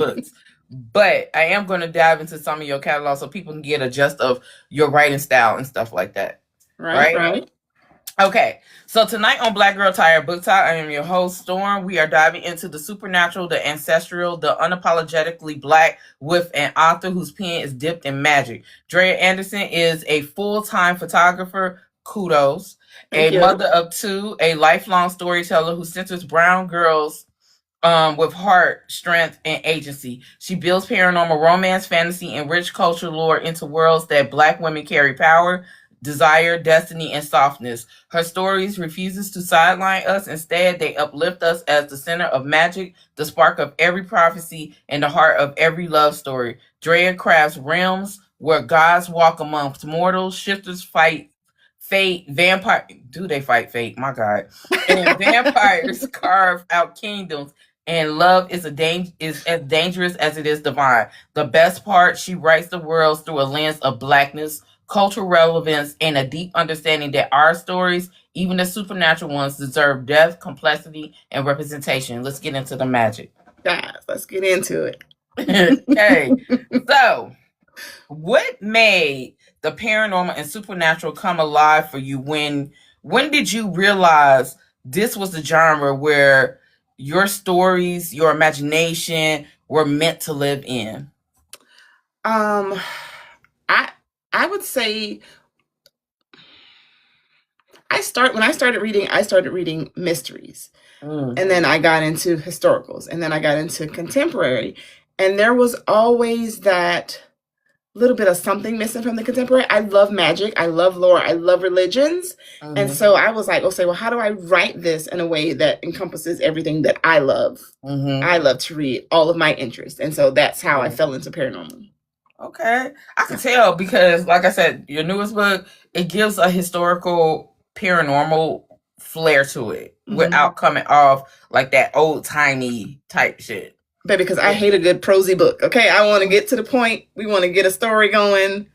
books. But I am going to dive into some of your catalog so people can get a gist of your writing style and stuff like that. Right, Right? right. Okay, so tonight on Black Girl Tired Book Talk, I am your host, Storm. We are diving into the supernatural, the ancestral, the unapologetically black with an author whose pen is dipped in magic. Dria Andersen is a full-time photographer, kudos, Thank a you. mother of two, a lifelong storyteller who centers brown girls with heart, strength, and agency. She builds paranormal romance, fantasy, and rich cultural lore into worlds that black women carry power, desire, destiny, and softness. Her stories refuses to sideline us. Instead, they uplift us as the center of magic, the spark of every prophecy, and the heart of every love story. Drea crafts realms where gods walk amongst mortals, shifters fight fate, vampire do they fight fate? My God. And vampires carve out kingdoms, and love is as dangerous as it is divine. The best part, she writes the worlds through a lens of blackness, cultural relevance, and a deep understanding that our stories, even the supernatural ones, deserve depth, complexity, and representation. Let's get into the magic. Guys, let's get into it. Okay, so what made the paranormal and supernatural come alive for you? When did you realize this was the genre where your stories, your imagination were meant to live in? Um, I I would say I started reading mysteries. And then I got into historicals, and then I got into contemporary. And there was always that little bit of something missing from the contemporary. I love magic, I love lore, I love religions. And Mm-hmm. so I was like, okay, well, how do I write this in a way that encompasses everything that I love? Mm-hmm. I love to read all of my interests. And so that's how I fell into paranormal. Okay. I can tell because, like I said, your newest book, it gives a historical paranormal flair to it without coming off like that old timey type shit. Baby, because I hate a good prosy book. Okay, I want to get to the point. We want to get a story going.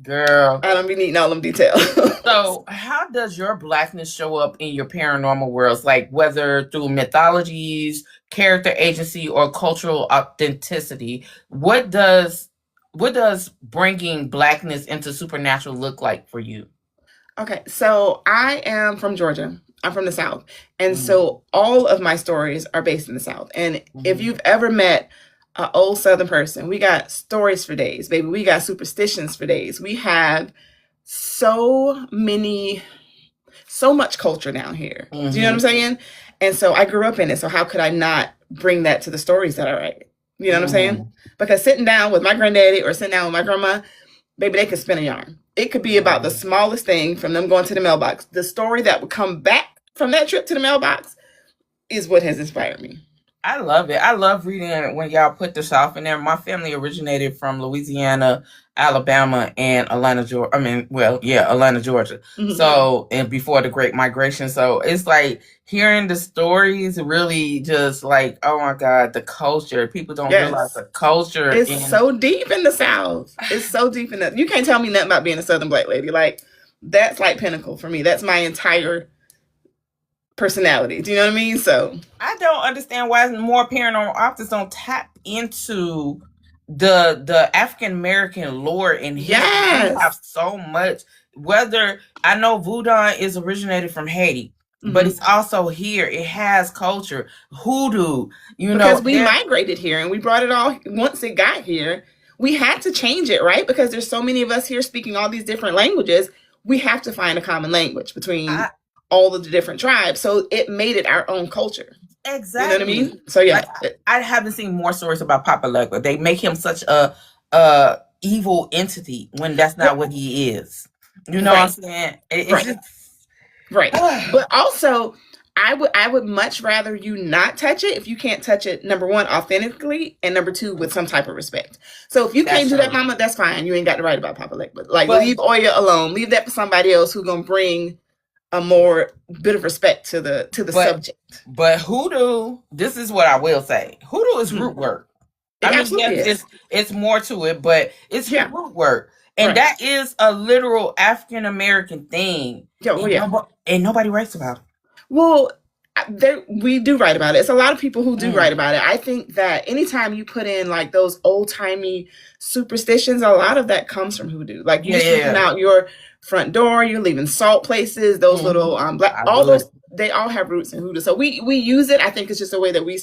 Girl. I don't be needing all them details. So, how does your blackness show up in your paranormal worlds? Like whether through mythologies, character agency, or cultural authenticity? What does bringing blackness into supernatural look like for you? Okay, so I am from Georgia. I'm from the South. And so all of my stories are based in the South. And if you've ever met an old Southern person, we got stories for days, baby. We got superstitions for days. We have so much culture down here. Do you know what I'm saying? And so I grew up in it. So how could I not bring that to the stories that I write? You know what I'm saying? Because sitting down with my granddaddy or sitting down with my grandma, baby, they could spin a yarn. It could be about the smallest thing from them going to the mailbox. The story that would come back from that trip to the mailbox is what has inspired me. I love it. I love reading it when y'all put the South in there. My family originated from Louisiana, Alabama, and Atlanta, Georgia. Atlanta, Georgia. So, and before the Great Migration. So it's like hearing the stories really just like, oh my God, the culture. People don't realize the culture. It's so deep in the South. It's so deep in the, you can't tell me nothing about being a Southern black lady. Like, that's like pinnacle for me. That's my entire personality. Do you know what I mean? So I don't understand why more paranormal authors don't tap into the African American lore and history. We have so much. Whether I know voodoo is originated from Haiti, but it's also here. It has culture. Hoodoo, because we migrated here and we brought it all. Once it got here, we had to change it, right? Because there's so many of us here speaking all these different languages. We have to find a common language between all of the different tribes. So it made it our own culture. Exactly. You know what I mean? So yeah. Like, I haven't seen more stories about Papa Legba. They make him such a evil entity when that's not what he is. You know what I'm saying? It's just right. But also I would much rather you not touch it if you can't touch it, number one, authentically, and number two, with some type of respect. So if you can't do that, mama, that's fine. You ain't got to write about Papa Legba. Like, leave Oya alone. Leave that for somebody else who's gonna bring a more bit of respect to the subject. But hoodoo, this is what I will say. Hoodoo is root work. It's more to it, but it's root work. And that is a literal African American thing. And nobody writes about it. Well, we do write about it. It's a lot of people who do write about it. I think that anytime you put in like those old timey superstitions, a lot of that comes from hoodoo. Like you're sweeping out your front door, you're leaving salt places, those little all those, they all have roots in hoodoo. So we use it. I think it's just a way that we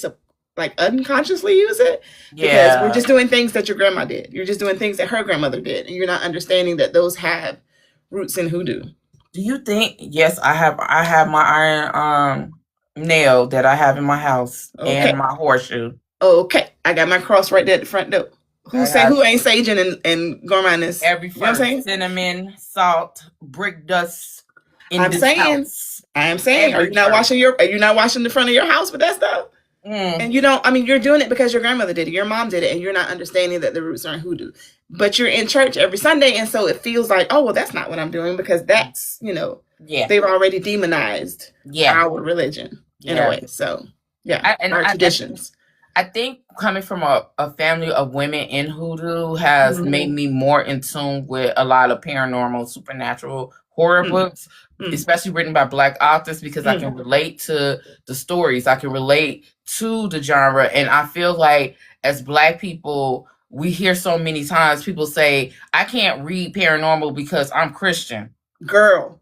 like unconsciously use it, because we're just doing things that your grandma did. You're just doing things that her grandmother did, and you're not understanding that those have roots in hoodoo. Do you think? Yes, I have my iron nail that I have in my house, and my horseshoe. Okay, I got my cross right there at the front door. Who ain't saging and going around this? Every first cinnamon, salt, brick dust in I'm this saying, house. I am saying, are you not washing the front of your house with that stuff? And you don't, I mean, you're doing it because your grandmother did it, your mom did it, and you're not understanding that the roots are in hoodoo. But you're in church every Sunday, and so it feels like, oh, well, that's not what I'm doing, because that's, they've already demonized our religion in a way. So, our traditions. I think coming from a family of women in hoodoo has made me more in tune with a lot of paranormal, supernatural horror books, especially written by Black authors, because I can relate to the stories. I can relate to the genre. And I feel like as Black people, we hear so many times people say, I can't read paranormal because I'm Christian. Girl,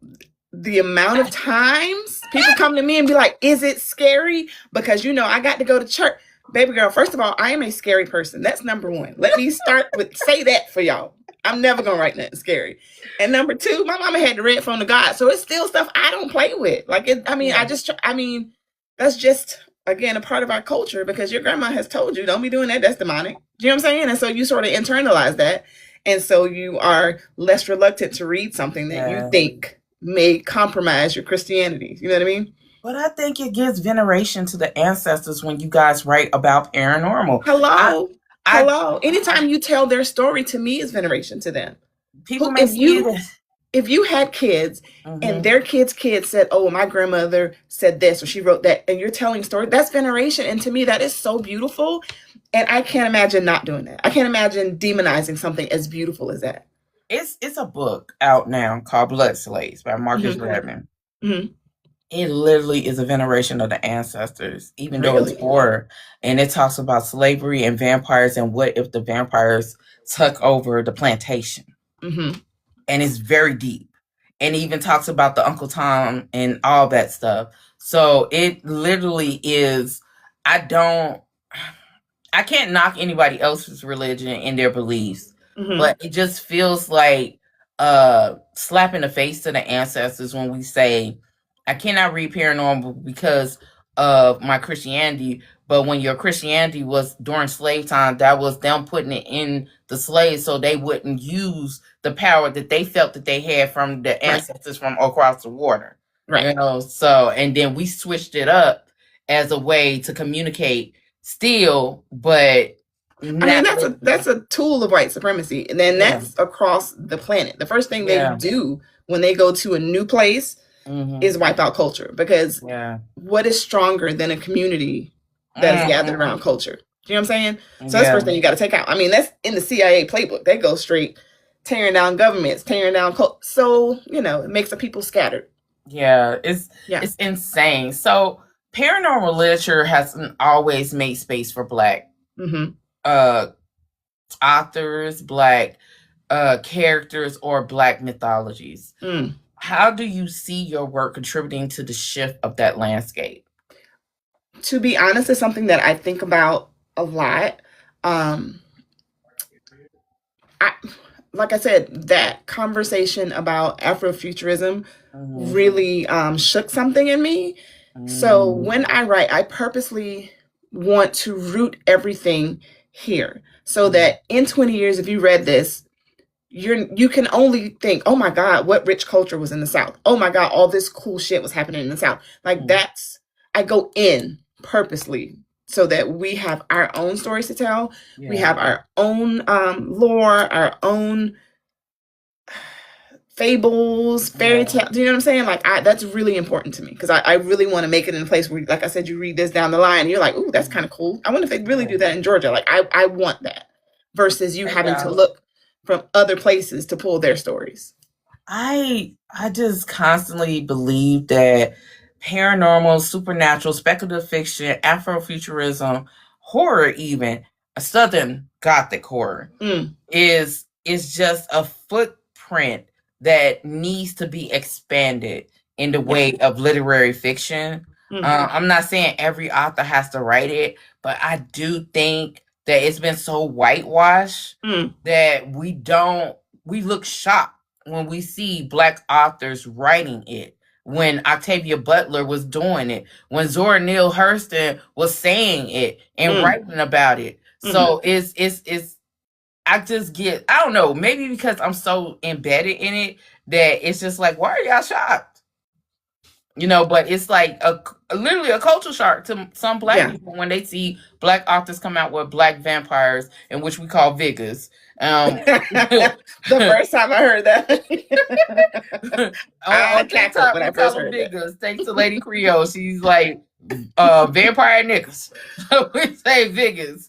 the amount of times people come to me and be like, is it scary? Because, I got to go to church. Baby girl, first of all, I am a scary person. That's number one. Let me start with say that for y'all. I'm never going to write nothing scary. And number two, my mama had the red phone to God. So it's still stuff I don't play with. Like, that's just, again, a part of our culture, because your grandma has told you, don't be doing that. That's demonic. Do you know what I'm saying? And so you sort of internalize that. And so you are less reluctant to read something that you think may compromise your Christianity. You know what I mean? But I think it gives veneration to the ancestors when you guys write about paranormal. Hello. Anytime you tell their story, to me, is veneration to them. People may see this. If you had kids and their kids' said, oh, my grandmother said this or she wrote that, and you're telling story, that's veneration. And to me, that is so beautiful. And I can't imagine not doing that. I can't imagine demonizing something as beautiful as that. It's a book out now called Blood Slaves by Marcus Redman. It literally is a veneration of the ancestors, even though it's horror. And it talks about slavery and vampires, and what if the vampires took over the plantation. And it's very deep. And it even talks about the Uncle Tom and all that stuff. So it literally is, I can't knock anybody else's religion and their beliefs, but it just feels like slap in the face to the ancestors when we say, I cannot read paranormal because of my Christianity. But when your Christianity was during slave time, that was them putting it in the slaves so they wouldn't use the power that they felt that they had from the ancestors from across the water. So, and then we switched it up as a way to communicate still, but that's a tool of white supremacy. And then that's across the planet. The first thing they do when they go to a new place is wipe out culture, because what is stronger than a community that is gathered around culture? Do you know what I'm saying? So that's the first thing you got to take out. I mean, that's in the CIA playbook. They go straight tearing down governments, tearing down so it makes the people scattered. It's insane. So paranormal literature hasn't always made space for Black authors, Black characters, or Black mythologies. How do you see your work contributing to the shift of that landscape? To be honest, it's something that I think about a lot. Like I said, that conversation about Afrofuturism really shook something in me. So when I write, I purposely want to root everything here, so that in 20 years, if you read this, you can only think, oh my God, what rich culture was in the South? Oh my God, all this cool shit was happening in the South. Like I go in purposely so that we have our own stories to tell. We have our own lore, our own fables, fairy tales. Do you know what I'm saying? Like that's really important to me, because I really want to make it in a place where, like I said, you read this down the line and you're like, ooh, that's kind of cool. I wonder if they really do that in Georgia. Like I want that, versus you having to look from other places to pull their stories. I just constantly believe that paranormal, supernatural, speculative fiction, Afrofuturism, horror, even a Southern Gothic horror is just a footprint that needs to be expanded in the way of literary fiction. I'm not saying every author has to write it, but I do think that it's been so whitewashed that we look shocked when we see Black authors writing it. When Octavia Butler was doing it, when Zora Neale Hurston was saying it and writing about it. So it's I just get, I don't know, maybe because I'm so embedded in it that it's just like, why are y'all shocked? You know, but it's like literally a culture shock to some Black people when they see Black authors come out with Black vampires, in which we call Vigas. The first time I heard that, on TikTok, we call them Vigas. Thanks to Lady Creole, she's like vampire niggas. We say Vigas.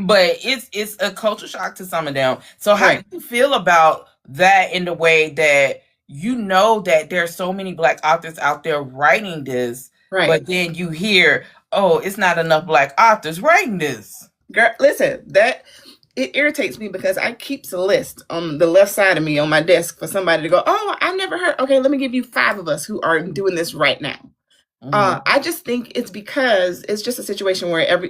But it's a culture shock to some of them. So how do you feel about that in the way that you know that there's so many Black authors out there writing this, but then you hear, oh, it's not enough Black authors writing this? Girl, listen, that it irritates me because I keep a list on the left side of me on my desk for somebody to go, oh, I never heard. Okay, let me give you 5 of us who are doing this right now. I just think it's because it's just a situation where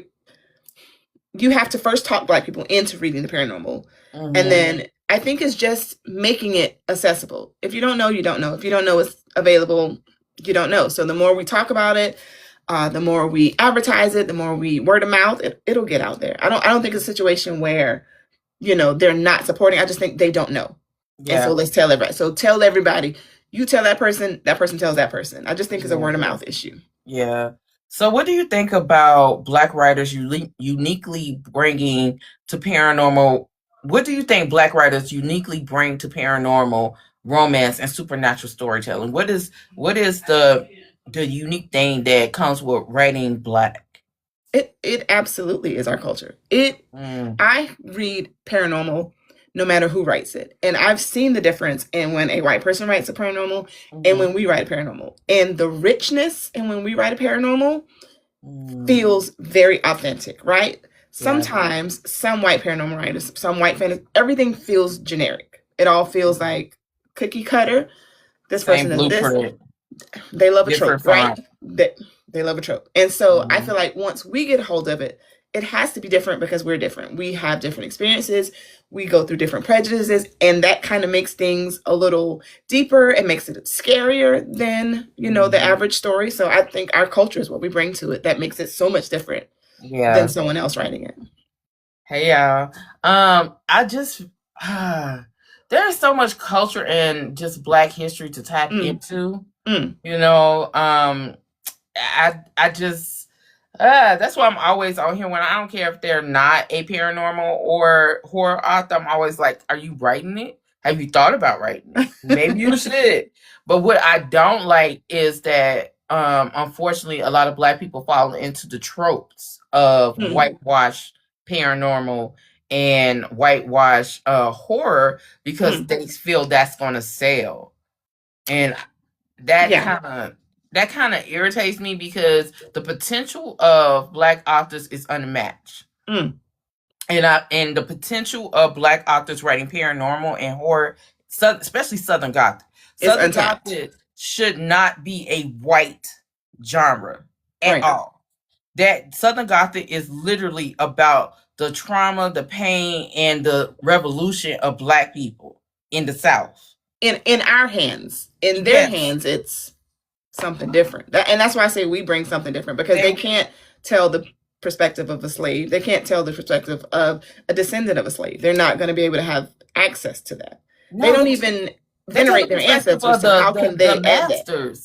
you have to first talk Black people into reading the paranormal. And then I think it's just making it accessible. If you don't know, you don't know. If you don't know it's available, you don't know. So the more we talk about it, the more we advertise it, the more we word of mouth, it'll get out there. I don't think it's a situation where, they're not supporting. I just think they don't know. Yeah. And so let's tell everybody. So tell everybody, you tell that person tells that person. I just think it's a word of mouth issue. Yeah. So what do you think about Black writers uniquely bringing to paranormal? What do you think Black writers uniquely bring to paranormal, romance, and supernatural storytelling? What is the unique thing that comes with writing Black? It absolutely is our culture. I read paranormal no matter who writes it. And I've seen the difference in when a white person writes a paranormal and when we write a paranormal. And the richness in when we write a paranormal feels very authentic, right? Yeah. Sometimes some white paranormal writers, some white fantasy, everything feels generic. It all feels like cookie cutter. This person is this. They love a trope, right? They love a trope. And so I feel like once we get a hold of it, it has to be different because we're different. We have different experiences. We go through different prejudices. And that kind of makes things a little deeper. It makes it scarier than, the average story. So I think our culture is what we bring to it that makes it so much different than someone else writing it. Hey, y'all. I just, there's so much culture and just Black history to tap into. I just, that's why I'm always on here when I don't care if they're not a paranormal or horror author. I'm always like, are you writing it? Have you thought about writing it? Maybe you should. But what I don't like is that, unfortunately, a lot of Black people fall into the tropes of whitewash paranormal and whitewash horror because they feel that's going to sell. And that kind of irritates me because the potential of Black authors is unmatched. And the potential of Black authors writing paranormal and horror, especially Southern Gothic. Southern Gothic should not be a white genre at all. That Southern Gothic is literally about the trauma, the pain, and the revolution of Black people in the South. In our hands. In their hands, it's something different. And that's why I say we bring something different because they can't tell the perspective of a slave. They can't tell the perspective of a descendant of a slave. They're not going to be able to have access to that. No, they don't even venerate their ancestors. So how can they add that?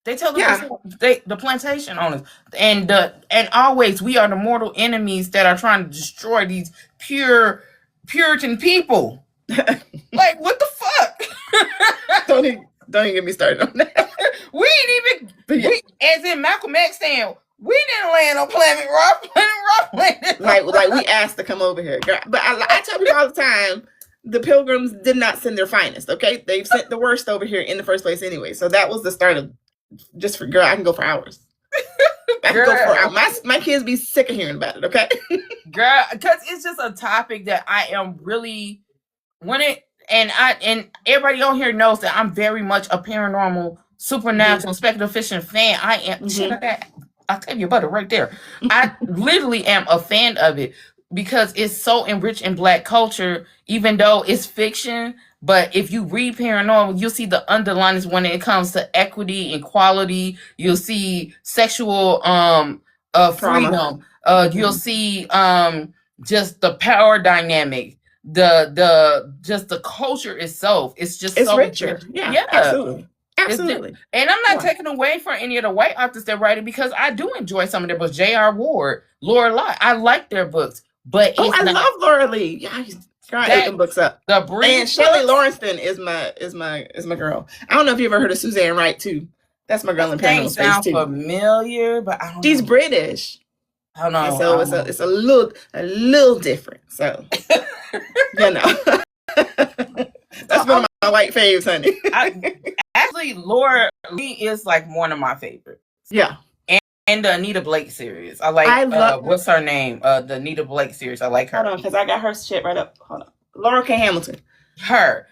They tell the plantation owners and always we are the mortal enemies that are trying to destroy these Puritan people. Like what the fuck? Don't even get me started on that. We ain't even, as in Malcolm X saying, we didn't land on Planet Rock. Like we asked to come over here. Girl. But I tell people all the time, the Pilgrims did not send their finest, okay? They've sent the worst over here in the first place anyway. So that was the start of just for girl, I can go for hours. I can go for hours. My kids be sick of hearing about it. Okay, girl, because it's just a topic that I am really and everybody on here knows that I'm very much a paranormal, supernatural, speculative fiction fan. I am. Shit, I'll tell you about it right there. I literally am a fan of it because it's so enriched in Black culture, even though it's fiction. But if you read paranormal, you'll see the underlines when it comes to equity, equality. You'll see sexual freedom. You'll see just the power dynamic. The culture itself. It's so richer. Yeah, absolutely. And I'm not taking away from any of the white authors that write it because I do enjoy some of their books. J.R. Ward, Laura Lott, I like their books. But I love Laura Lee. Yeah, I ate them books up. And Shelley Lawrenson is my girl. I don't know if you ever heard of Suzanne Wright too. That's my girl in paranormal space too. Familiar, but I don't know. She's British. I don't know. So it's a little different. So you know. That's one of my white faves, honey. Actually, Laura Lee is like one of my favorites. Yeah. And the Anita Blake series. I love what's her name? The Anita Blake series. I like her. Hold on, because I got her shit right up. Hold on. Laura K. Hamilton. Her.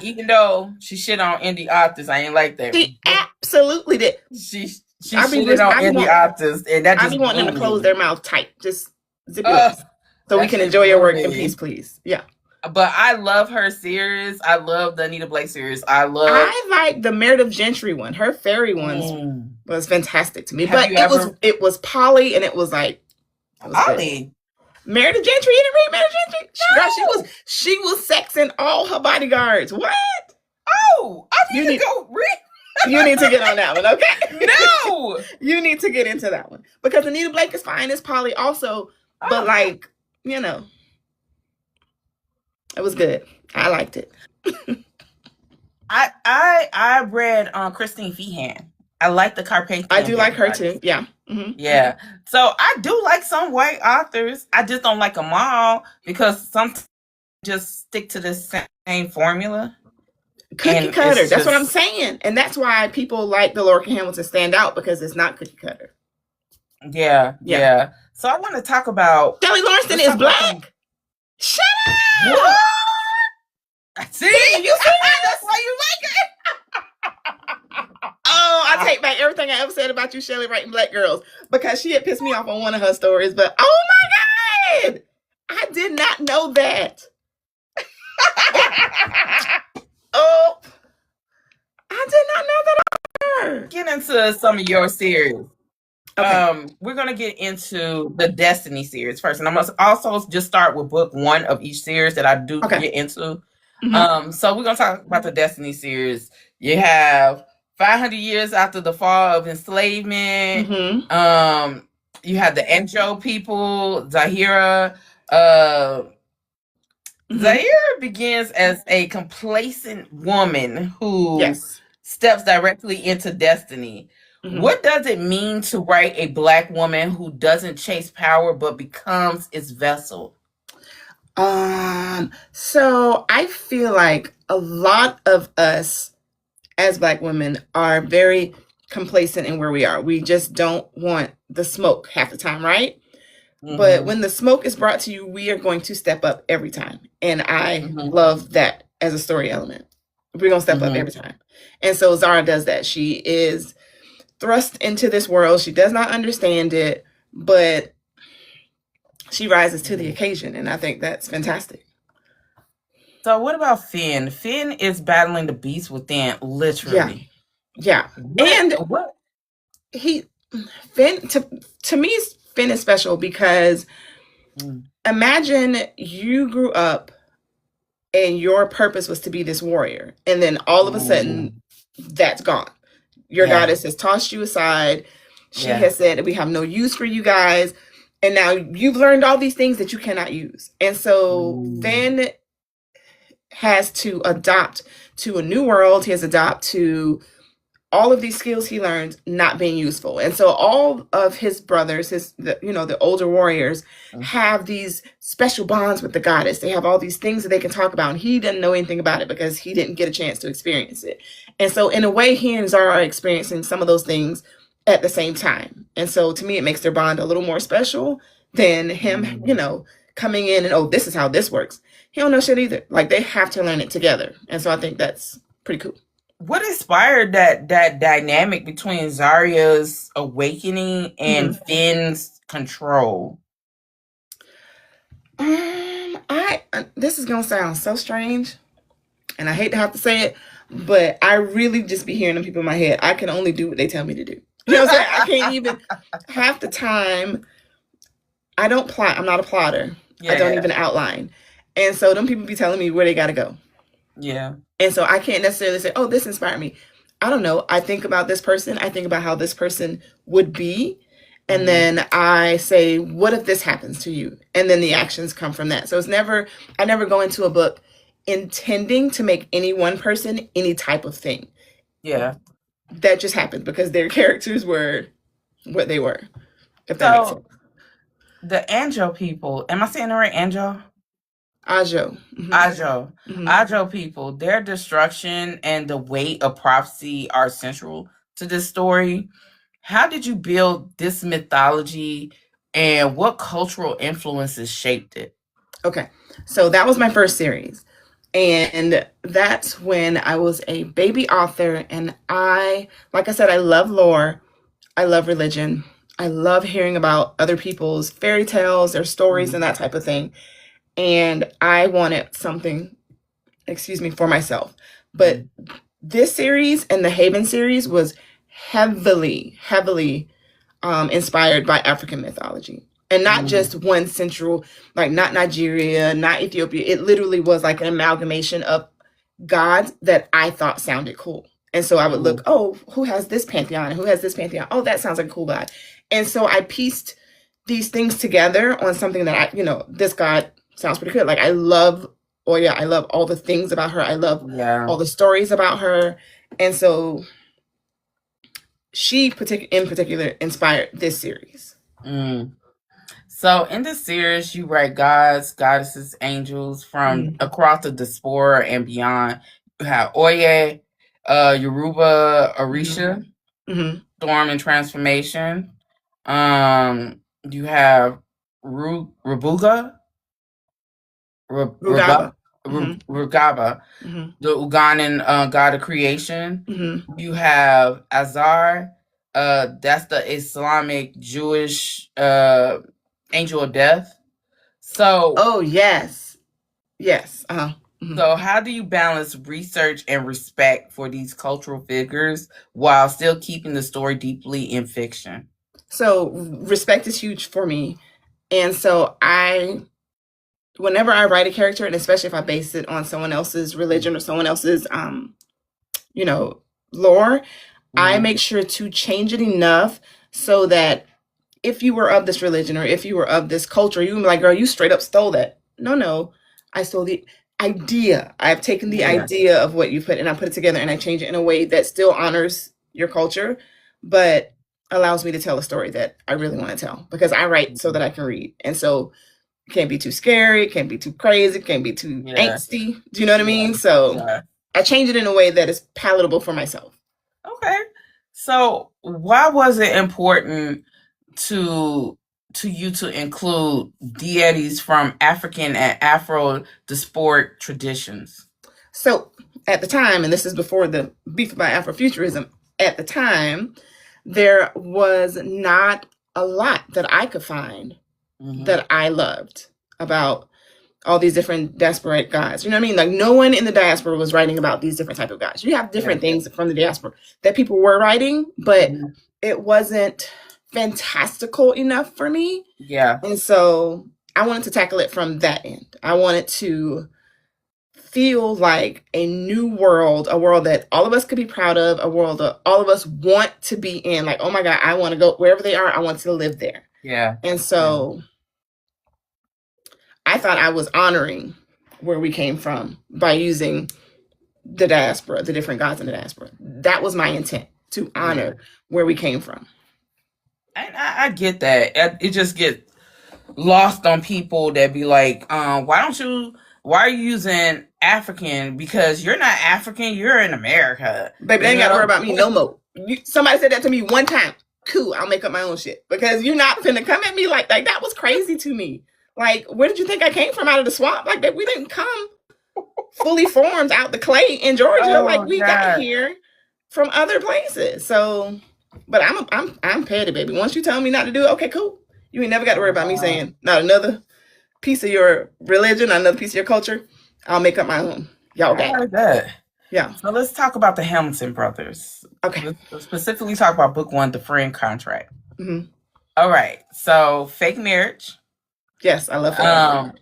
Even though she shit on indie authors, I ain't like that. She absolutely did. She shitted on indie authors, and that just I be wanting them to close their mouth tight. Just zip it up. So we can enjoy your work in peace, please. Yeah. But I love her series. I love the Anita Blake series. I like the Meredith Gentry one. Her fairy ones was fantastic to me. It was Polly, and it was like Polly. Meredith Gentry. You didn't read Meredith Gentry? No. Girl, she was sexing all her bodyguards. What? Oh, I need to go read. You need to get on that one, okay? No, you need to get into that one because Anita Blake is fine as Polly also, but it was good. I liked it. I read Christine Feehan. I like the Carpathian. I do like her too. Yeah. Mm-hmm. Yeah. So I do like some white authors. I just don't like them all because some just stick to the same formula. Cookie cutter. That's what I'm saying. And that's why people like the Laura K. Hamilton stand out because it's not cookie cutter. Yeah. So I want to talk about Shelley Lawrenson is Black. Shut up! What? See? You see? That's why you like it. Oh, I take back everything I ever said about you, Shelley, writing Black girls, because she had pissed me off on one of her stories. But oh my God, I did not know that. Oh, I did not know that. Get into some of your series. Okay. We're gonna get into the Destiny series first, and I'm gonna also just start with book 1 of each series that I do get into. Mm-hmm. So we're gonna talk about the Destiny series. You have 500 years after the fall of enslavement. Mm-hmm. You have the Enjo people, Zahira. Zahira begins as a complacent woman who steps directly into destiny. Mm-hmm. What does it mean to write a Black woman who doesn't chase power but becomes its vessel? So I feel like a lot of us as Black women are very complacent in where we are. We just don't want the smoke half the time, right? Mm-hmm. But when the smoke is brought to you, we are going to step up every time. And I love that as a story element. We're going to step up every time. And so Zara does that. She is thrust into this world. She does not understand it, but she rises to the occasion. And I think that's fantastic. So what about Finn? Finn is battling the beast within, literally. Yeah. And Finn, to me, Finn is special because imagine you grew up and your purpose was to be this warrior. And then all of a sudden, that's gone. Your goddess has tossed you aside. She has said that we have no use for you guys. And now you've learned all these things that you cannot use. And so Finn has to adapt to a new world. He has to adapt to all of these skills he learned not being useful. And so all of his brothers, the older warriors, have these special bonds with the goddess. They have all these things that they can talk about, and he doesn't know anything about it because he didn't get a chance to experience it. And so in a way, he and Zara are experiencing some of those things at the same time. And so to me, it makes their bond a little more special than him, coming in and, oh, this is how this works. He don't know shit either. Like, they have to learn it together. And so I think that's pretty cool. What inspired that dynamic between Zarya's awakening and Finn's control? This is gonna sound so strange, and I hate to have to say it, but I really just be hearing them people in my head. I can only do what they tell me to do. You know what I'm saying? I can't even, half the time, I don't plot. I'm not a plotter. Yeah. I don't even outline. And so them people be telling me where they gotta go. Yeah. And so I can't necessarily say, oh, this inspired me. I don't know. I think about this person. I think about how this person would be. And then I say, what if this happens to you? And then the actions come from that. So I never go into a book intending to make any one person any type of thing. Yeah. That just happened because their characters were what they were. If that makes sense. The Anjo people, am I saying it right? Anjo? Ajo. Ajo people, their destruction and the weight of prophecy are central to this story. How did you build this mythology, and what cultural influences shaped it? Okay, so that was my first series, and that's when I was a baby author, and like I said, I love lore, I love religion, I love hearing about other people's fairy tales, their stories, and that type of thing. And I wanted something, for myself. But this series and the Haven series was heavily inspired by African mythology. And not just one central, like not Nigeria, not Ethiopia. It literally was like an amalgamation of gods that I thought sounded cool. And so I would look, oh, who has this pantheon? Who has this pantheon? Oh, that sounds like a cool god. And so I pieced these things together on something that this god sounds pretty good. Like, I love Oya. I love all the things about her. I love all the stories about her. And so she in particular inspired this series. So in this series, you write gods, goddesses, angels from across the diaspora and beyond. You have Oye, Yoruba, Orisha, Storm and Transformation. You have Rugaba, the Ugandan god of creation. You have Azar, that's the Islamic Jewish angel of death. So, So how do you balance research and respect for these cultural figures while still keeping the story deeply in fiction? So respect is huge for me. And so whenever I write a character, and especially if I base it on someone else's religion or someone else's, lore, I make sure to change it enough so that if you were of this religion or if you were of this culture, you would be like, girl, you straight up stole that. No, I stole the idea. I've taken the idea of what you put and I put it together and I change it in a way that still honors your culture, but allows me to tell a story that I really want to tell, because I write so that I can read. And so it can't be too scary, it can't be too crazy, it can't be too angsty. Do you know what I mean? So I change it in a way that is palatable for myself. Okay. So why was it important to you to include deities from African and Afro-diasporic traditions? So at the time, and this is before the beef about Afrofuturism, at the time, there was not a lot that I could find that I loved about all these different diasporic gods. You know what I mean? Like, no one in the diaspora was writing about these different type of gods. You have different things from the diaspora that people were writing, but it wasn't fantastical enough for me. Yeah. And so I wanted to tackle it from that end. I wanted to feel like a new world, a world that all of us could be proud of, a world that all of us want to be in. Like, oh my God, I want to go wherever they are. I want to live there. Yeah. And so I thought I was honoring where we came from by using the diaspora, the different gods in the diaspora. That was my intent. to honor where we came from. And I get that. It just gets lost on people that be like, why are you using African? Because you're not African, you're in America. Baby, they ain't got to worry about me no more. Somebody said that to me one time. Cool, I'll make up my own shit. Because you're not finna come at me like that was crazy to me. Like, where did you think I came from out of the swamp? Like, that we didn't come fully formed out the clay in Georgia. We got here from other places. So, but I'm petty, baby. Once you tell me not to do it, okay, cool. You ain't never got to worry about me saying not another piece of your religion, not another piece of your culture. I'll make up my own. Y'all got it. That. Yeah. So let's talk about the Hamilton brothers. Okay. Let's specifically talk about book 1, The Friend Contract. Mm-hmm. All right. So fake marriage. Yes, I love fake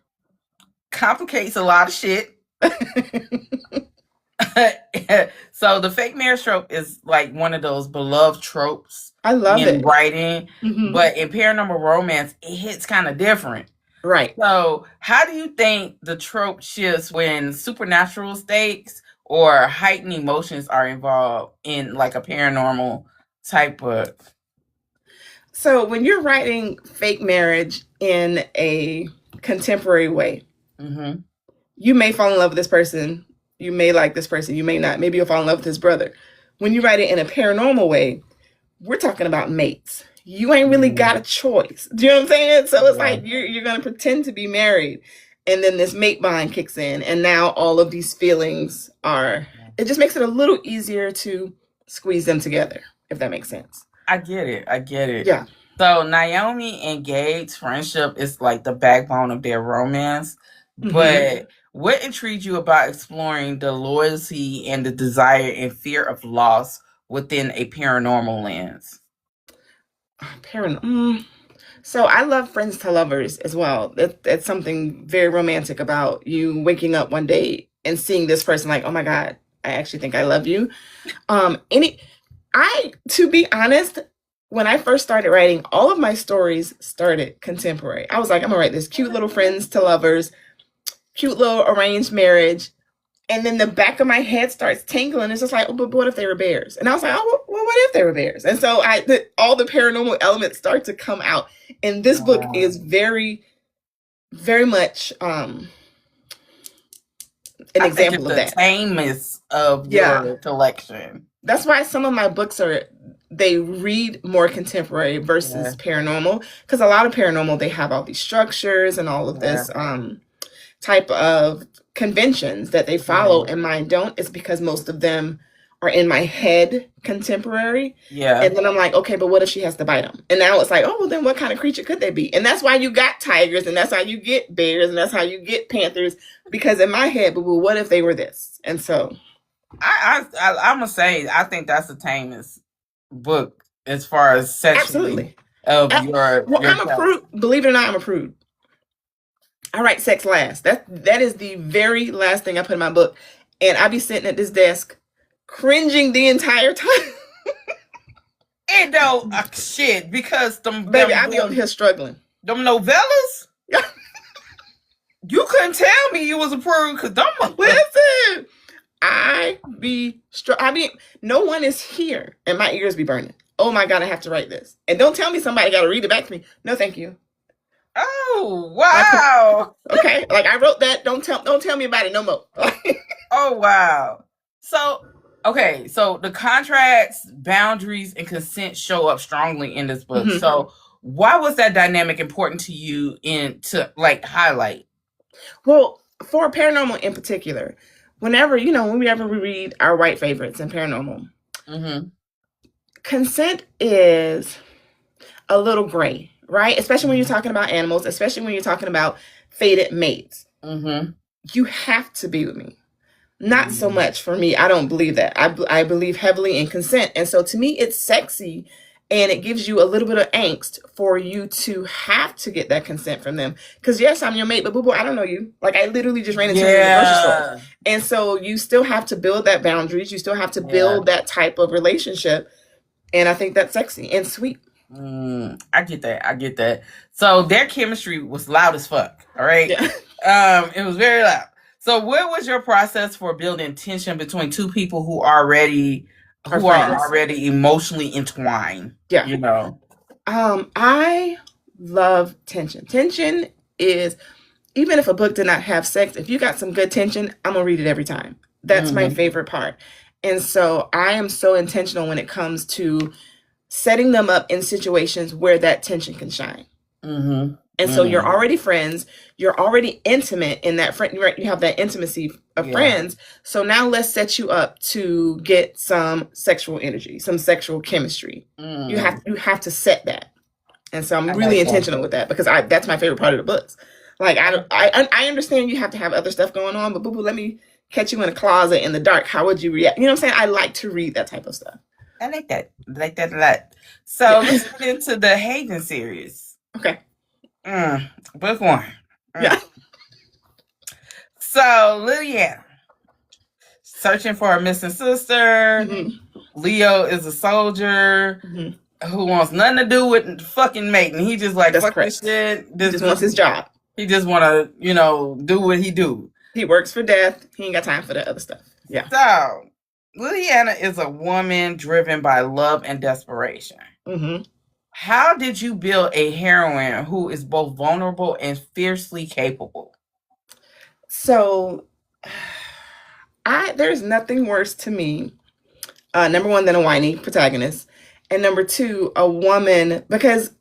complicates a lot of shit. So the fake marriage trope is like one of those beloved tropes. I love it in writing, but in paranormal romance, it hits kind of different. Right. So how do you think the trope shifts when supernatural stakes or heightened emotions are involved in like a paranormal type book? So when you're writing fake marriage in a contemporary way, you may fall in love with this person. You may like this person. You may not. Maybe you'll fall in love with his brother. When you write it in a paranormal way, we're talking about mates. You ain't really got a choice. Do you know what I'm saying? So it's like you're going to pretend to be married, and then this mate bond kicks in, and now all of these feelings it just makes it a little easier to squeeze them together, if that makes sense. I get it. Yeah. So Naomi and Gabe's friendship is like the backbone of their romance. But what intrigued you about exploring the loyalty and the desire and fear of loss within a paranormal lens? So I love friends to lovers as well. That's something very romantic about you waking up one day and seeing this person like, oh my God, I actually think I love you. To be honest, when I first started writing, all of my stories started contemporary. I was like, I'm gonna write this cute little friends to lovers, cute little arranged marriage. And then the back of my head starts tingling. It's just like, oh, but what if they were bears? And I was like, oh, well, what if they were bears? And so all the paranormal elements start to come out. And this book is very, very much an example of that. The tameness of your collection. That's why some of my books they read more contemporary versus paranormal. Because a lot of paranormal, they have all these structures and all of this type of conventions that they follow, and mine don't. It's because most of them are in my head contemporary. Yeah. And then I'm like, okay, but what if she has to bite them? And now it's like, oh, well, then what kind of creature could they be? And that's why you got tigers, and that's how you get bears, and that's how you get panthers. Because in my head, but well, what if they were this? And so I'm gonna say I think that's the tamest book as far as sexually of your. Well, I'm a prude. Believe it or not, I'm a prude. I write sex last. That is the very last thing I put in my book. And I be sitting at this desk cringing the entire time. And no shit, because baby, I be over here struggling. Them novellas? You couldn't tell me you was a prude because listen. No one is here and my ears be burning. Oh my God, I have to write this. And don't tell me somebody got to read it back to me. No, thank you. Oh, wow. Okay. Like I wrote that. Don't tell me about it no more. Oh, wow. So the contracts, boundaries, and consent show up strongly in this book. So why was that dynamic important to you to like highlight? Well, for paranormal in particular, whenever we read our white favorites in paranormal, consent is a little gray. Right? Especially when you're talking about animals, especially when you're talking about fated mates. You have to be with me. Not so much for me. I don't believe that. I believe heavily in consent. And so to me, it's sexy and it gives you a little bit of angst for you to have to get that consent from them. Because yes, I'm your mate, but boo boo, I don't know you. Like I literally just ran into you in the grocery store. And so you still have to build that boundaries. You still have to build that type of relationship. And I think that's sexy and sweet. I get that. So their chemistry was loud as fuck. All right. It was very loud. So what was your process for building tension between two people who who are already emotionally entwined. Yeah. You know. I love tension. Tension is, even if a book did not have sex, if you got some good tension, I'm gonna read it every time. That's my favorite part. And so I am so intentional when it comes to setting them up in situations where that tension can shine. And so you're already friends, you're already intimate in that friend, you have that intimacy of friends. So now let's set you up to get some sexual energy, some sexual chemistry. You have to set that. And so I'm really intentional with that, because that's my favorite part of the books. Like I understand you have to have other stuff going on, but boo-boo, let me catch you in a closet in the dark. How would you react? You know what I'm saying? I like to read that type of stuff. I like that. I like that a lot. So let's get into the Haven series. Okay. Book 1. Yeah. So Liliana, searching for a missing sister. Leo is a soldier who wants nothing to do with fucking mating. He just like, fuck this shit. He just wants his job. He just want to, do what he do. He works for death. He ain't got time for the other stuff. Yeah. So Liliana is a woman driven by love and desperation. How did you build a heroine who is both vulnerable and fiercely capable? So, there's nothing worse to me, number one, than a whiny protagonist, and number two, a woman, because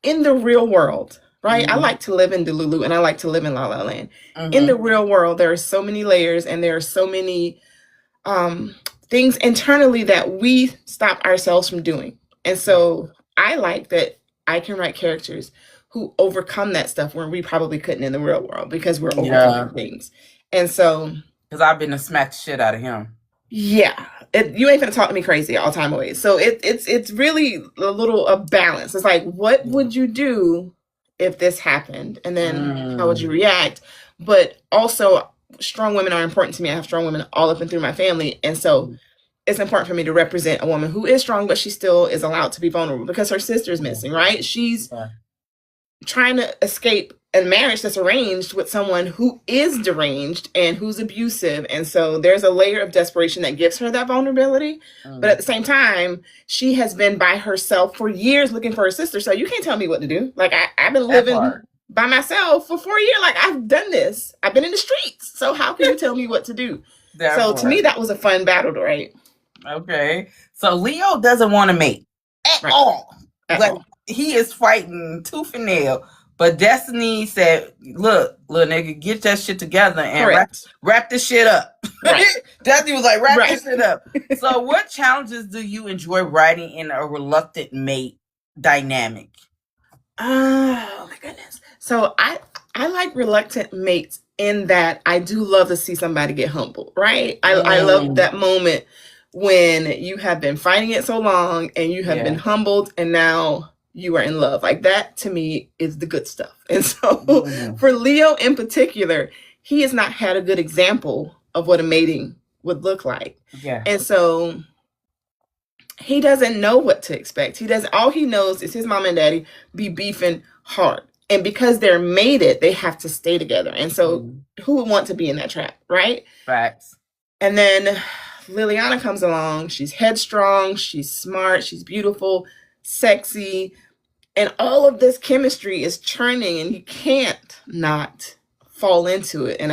in the real world, right, I like to live in Delulu and I like to live in La La Land. In the real world, there are so many layers and there are so many things internally that we stop ourselves from doing. And so I like that I can write characters who overcome that stuff where we probably couldn't in the real world, because we're overcoming things. And so, because I've been to smack the shit out of him. Yeah, you ain't gonna talk to me crazy all time away. So it's really a little a balance. It's like, what would you do if this happened, and then how would you react? But also, strong women are important to me. I have strong women all up and through my family, and so it's important for me to represent a woman who is strong, but she still is allowed to be vulnerable because her sister's missing, right? She's trying to escape a marriage that's arranged with someone who is deranged and who's abusive. And so there's a layer of desperation that gives her that vulnerability. But at the same time, she has been by herself for years looking for her sister. So you can't tell me what to do. Like I've been living by myself for 4 years. Like I've done this. I've been in the streets. So how can you tell me what to do? To me, that was a fun battle to write. Okay. So Leo doesn't want to mate at all. He is fighting tooth and nail. But Destiny said, look, little nigga, get that shit together and wrap this shit up. Destiny was like, wrap this shit up. So what challenges do you enjoy writing in a reluctant mate dynamic? Oh, my goodness. So I like reluctant mates in that I do love to see somebody get humbled, right? I love that moment when you have been fighting it so long and you have been humbled and now you are in love. Like that to me is the good stuff. And so for Leo in particular, he has not had a good example of what a mating would look like. And so he doesn't know what to expect. All he knows is his mom and daddy be beefing hard. And because they're mated, they have to stay together. And so who would want to be in that trap, right? Facts. And then Liliana comes along. She's headstrong. She's smart. She's beautiful, sexy. And all of this chemistry is churning and he can't not fall into it. And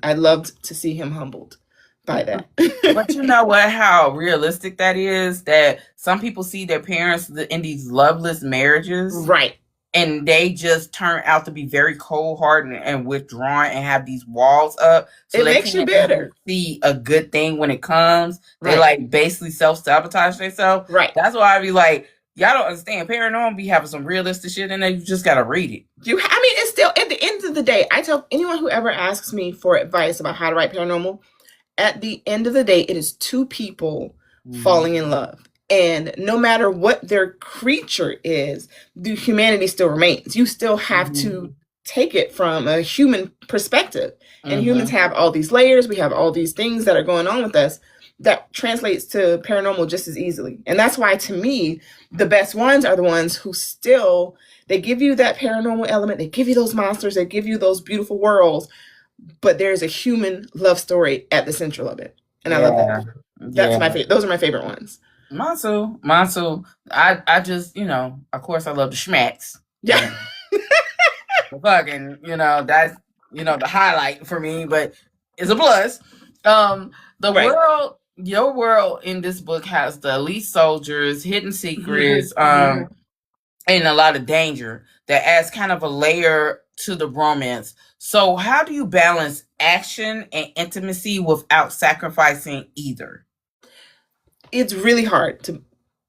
I loved to see him humbled by that. But you know what, how realistic that is, that some people see their parents in these loveless marriages. Right. And they just turn out to be very cold-hearted and withdrawn and have these walls up. So it makes you bitter. See a good thing when it comes. They like basically self-sabotage themselves. Right. That's why I be like, y'all don't understand. Paranormal be having some realistic shit in there. You just gotta read it. It's still, at the end of the day, I tell anyone who ever asks me for advice about how to write paranormal, at the end of the day, it is two people falling in love. And no matter what their creature is, the humanity still remains. You still have to take it from a human perspective. And humans have all these layers. We have all these things that are going on with us that translates to paranormal just as easily. And that's why, to me, the best ones are the ones who still, they give you that paranormal element. They give you those monsters. They give you those beautiful worlds. But there's a human love story at the center of it. And I love that. That's my favorite. Those are my favorite ones. Mansu. I just, of course I love the schmacks. Yeah. Fucking, that's, the highlight for me, but it's a plus. Your world in this book has the elite soldiers, hidden secrets, and a lot of danger that adds kind of a layer to the romance. So how do you balance action and intimacy without sacrificing either? It's really hard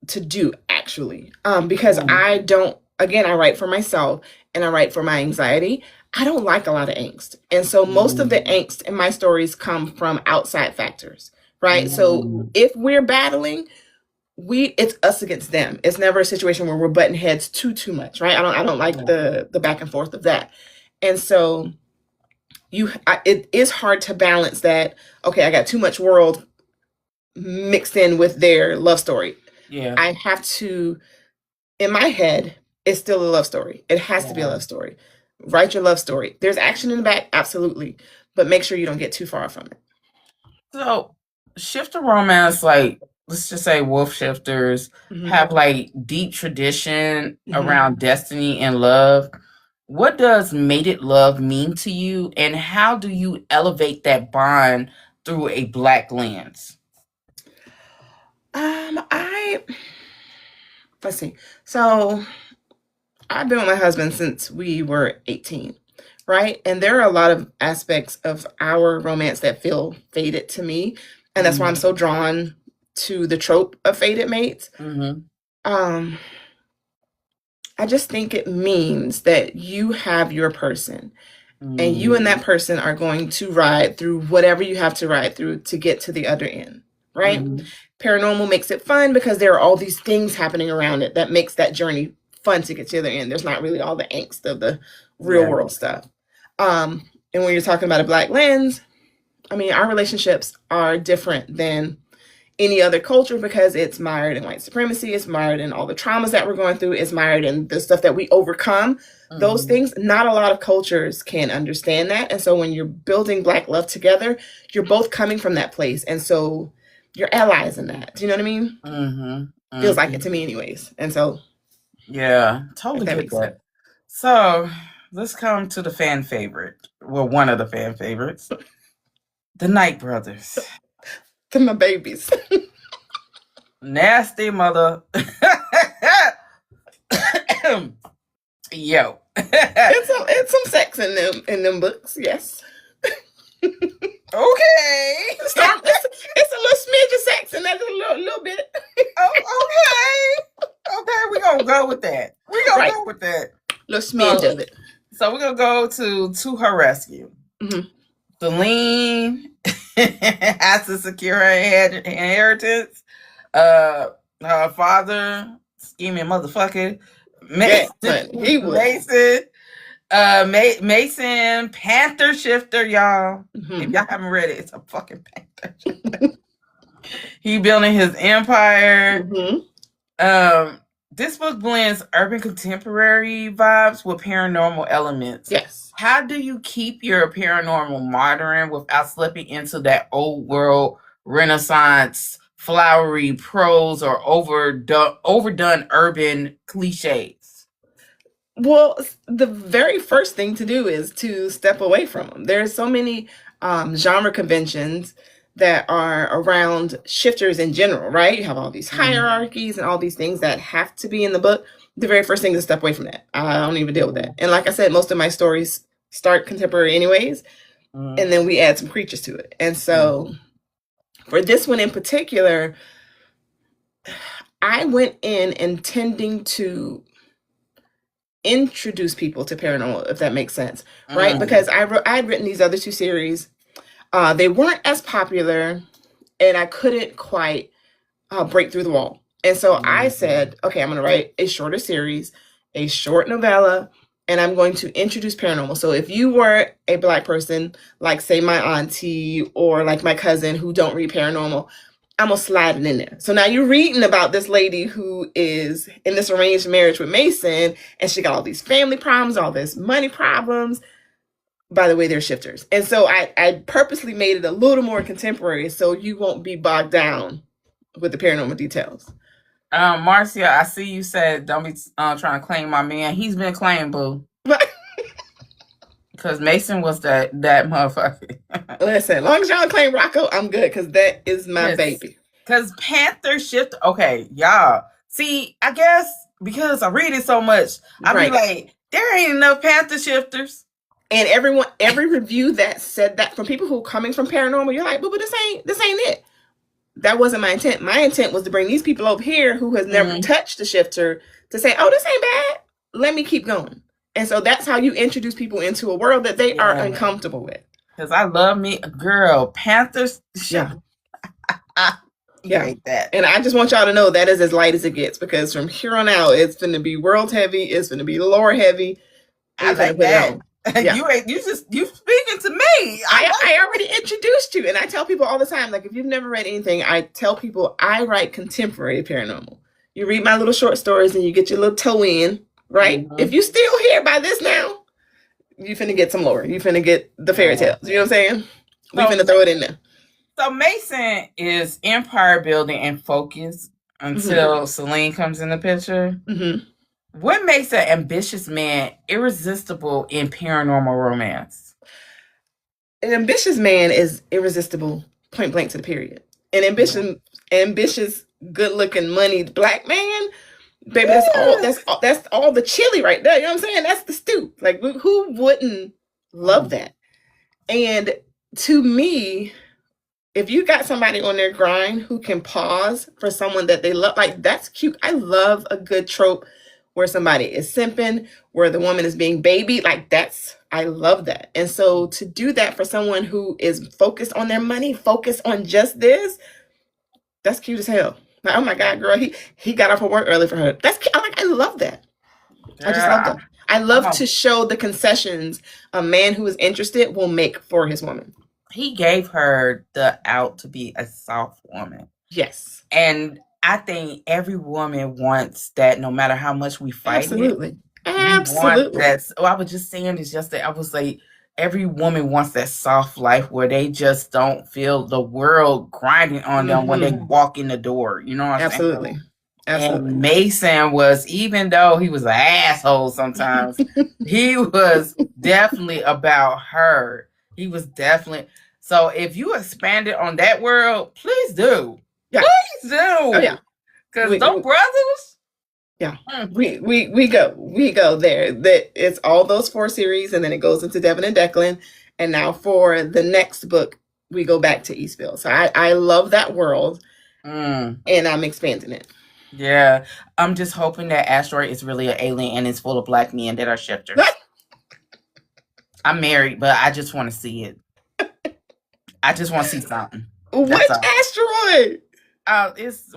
to do, actually, because I write for myself and I write for my anxiety. I don't like a lot of angst. And so most of the angst in my stories come from outside factors, right? So if we're battling, it's us against them. It's never a situation where we're butting heads too much, right? I don't like the back and forth of that. And so it is hard to balance that. Okay, I got too much world mixed in with their love story. Yeah. I have to, in my head, it's still a love story. It has to be a love story. Write your love story. There's action in the back, absolutely, but make sure you don't get too far from it. So, shifter romance, like, let's just say wolf shifters, have like deep tradition around destiny and love. What does mated love mean to you, and how do you elevate that bond through a Black lens? Let's see. So I've been with my husband since we were 18, right? And there are a lot of aspects of our romance that feel faded to me. And that's why I'm so drawn to the trope of faded mates. I just think it means that you have your person and you and that person are going to ride through whatever you have to ride through to get to the other end, right? Paranormal makes it fun because there are all these things happening around it that makes that journey fun to get to the other end. There's not really all the angst of the real world stuff. And when you're talking about a Black lens, I mean, our relationships are different than any other culture because it's mired in white supremacy. It's mired in all the traumas that we're going through. It's mired in the stuff that we overcome. Those things, not a lot of cultures can understand that. And so when you're building Black love together, you're both coming from that place. And so you're allies in that. Do you know what I mean? Feels like it to me anyways. And so. Yeah, totally get that. So let's come to the fan favorite. Well, one of the fan favorites. The Knight brothers. To my babies. Nasty mother. Yo. it's some sex in them books, yes. Okay. It's a little smidge of sex in that little bit. Okay, we're gonna go with that. Go with that. Little smidge of it. So we're gonna go to her rescue. Celine has to secure her inheritance. Her father, scheming motherfucker. Mason, Panther Shifter, y'all. If y'all haven't read it, it's a fucking Panther Shifter. He building his empire. This book blends urban contemporary vibes with paranormal elements. Yes. How do you keep your paranormal modern without slipping into that old world Renaissance flowery prose or overdone urban cliches? Well, the very first thing to do is to step away from them. There's so many genre conventions that are around shifters in general, right? You have all these hierarchies and all these things that have to be in the book. The very first thing is to step away from that. I don't even deal with that. And like I said, most of my stories start contemporary anyways, and then we add some creatures to it. And so for this one in particular, I went in intending to introduce people to paranormal, if that makes sense, right? Because I had written these other two series. They weren't as popular, and I couldn't quite break through the wall. And so I said, okay, I'm going to write a shorter series, a short novella, and I'm going to introduce paranormal. So if you were a Black person, like say my auntie or like my cousin who don't read paranormal, I'm going to slide it in there. So now you're reading about this lady who is in this arranged marriage with Mason, and she got all these family problems, all this money problems. by the way they're shifters. And so I purposely made it a little more contemporary so you won't be bogged down with the paranormal details. Marcia, I see you said don't be trying to claim my man. He's been claimed, boo. Because Mason was that motherfucker. Listen, as long as y'all claim Rocco, I'm good, because that is my baby. Because Panther shift. Okay, y'all. See, I guess because I read it so much, I be like, there ain't enough Panther shifters. And every review that said that, from people who are coming from paranormal, you're like, but this ain't it. That wasn't my intent. My intent was to bring these people over here who has never touched the shifter to say, oh, this ain't bad. Let me keep going. And so that's how you introduce people into a world that they are uncomfortable with. Because I love me a girl. Panthers. Yeah. Yeah. Hate that. And I just want y'all to know that is as light as it gets, because from here on out, it's going to be world heavy. It's going to be lore heavy. I like that. Yeah. You speaking to me. I already introduced you, and I tell people all the time, like, if you've never read anything, I tell people I write contemporary paranormal. You read my little short stories and you get your little toe in, right? If you still here by this now, you finna get some lore. You finna get the fairy tales. You know what I'm saying? We finna throw it in there. So Mason is empire building and focus until Celine comes in the picture. What makes an ambitious man irresistible in paranormal romance? An ambitious man is irresistible, point blank to the period. An ambitious, good-looking, moneyed black man, baby, that's all the chili right there. You know what I'm saying? That's the stew. Like, who wouldn't love that? And to me, if you got somebody on their grind who can pause for someone that they love, like, that's cute. I love a good trope where somebody is simping, where the woman is being babied. Like, I love that. And so to do that for someone who is focused on their money, focused on just this, that's cute as hell. Like, oh my God, girl, he got off of work early for her. That's cute. I love that. Girl, I just love that. I love to show the concessions a man who is interested will make for his woman. He gave her the out to be a soft woman. Yes. And I think every woman wants that, no matter how much we fight. Absolutely. Absolutely. I was just saying this yesterday. I was like, every woman wants that soft life where they just don't feel the world grinding on them when they walk in the door. You know what I'm saying? Absolutely. And Mason was, even though he was an asshole sometimes, he was definitely about her. He was definitely. So if you expanded on that world, please do. Yeah. Please do. Oh, yeah. Because those brothers. Yeah. We go there. That it's all those 4 series, and then it goes into Devin and Declan. And now for the next book, we go back to Eastville. So I love that world. And I'm expanding it. Yeah. I'm just hoping that Asteroid is really an alien and it's full of black men that are shifters. I'm married, but I just want to see it. I just want to see something. Which asteroid? It's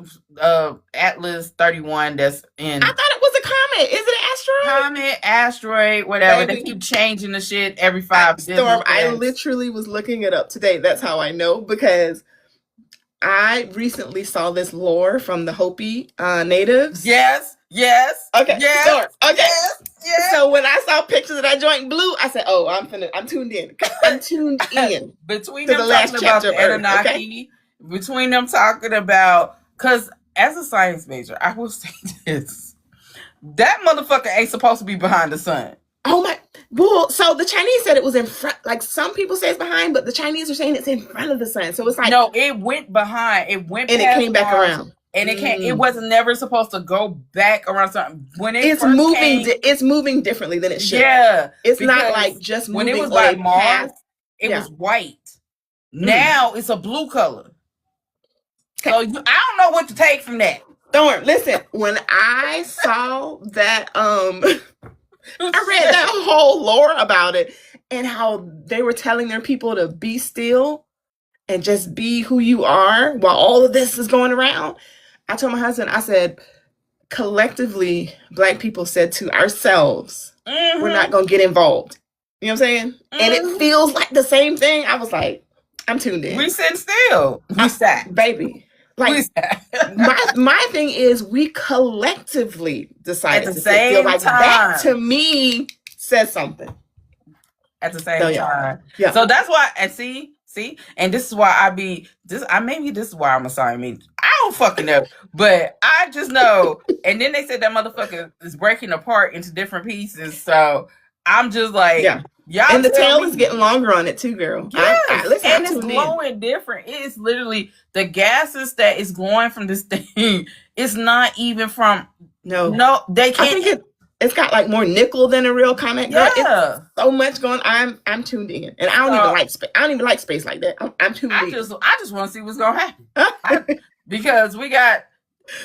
Atlas 31 that's in. I thought it was a comet. Is it an asteroid? Comet, asteroid, whatever. Baby. They keep changing the shit every 5 days. Storm, I literally was looking it up today. That's how I know, because I recently saw this lore from the Hopi natives. Yes. Okay. Yes. Storm. Okay. Yes. So when I saw pictures of that joint blue, I said, "Oh, I'm tuned in." I'm tuned in. Between them talking about the Anunnaki, between them talking about, because as a science major, I will say this: that motherfucker ain't supposed to be behind the sun. Oh my! Well, so the Chinese said it was in front. Like, some people say it's behind, but the Chinese are saying it's in front of the sun. So it's like, no, it went behind. It went and it came back around. And it can't. It wasn't never supposed to go back around something. When it's moving, it's moving differently than it should. Yeah, it's not like just moving. When it was by Mars, it was white. Now it's a blue color. So I don't know what to take from that. Storm, listen. When I saw that, I read that whole lore about it and how they were telling their people to be still and just be who you are while all of this is going around. I told my husband, I said, collectively, Black people said to ourselves, we're not going to get involved. You know what I'm saying? And it feels like the same thing. I was like, I'm tuned in. We sit still. We sat. Baby. Like, my thing is, we collectively decided at the same feel like time. That, to me, says something. at the same time. Yeah. So that's why, and see, and this is why maybe this is why I'm a Siamese. I don't fucking know, but I just know. And then they said that motherfucker is breaking apart into different pieces. So I'm just like, y'all. And the tail is getting longer on it too, girl. Yes, and it's glowing different. It's literally the gases that is glowing from this thing. It's not even from. No, they can't. It's got like more nickel than a real comet. Girl, it's so much going. I'm tuned in, and I don't even like space. I don't even like space like that. I'm tuned in. I just want to see what's gonna happen because we got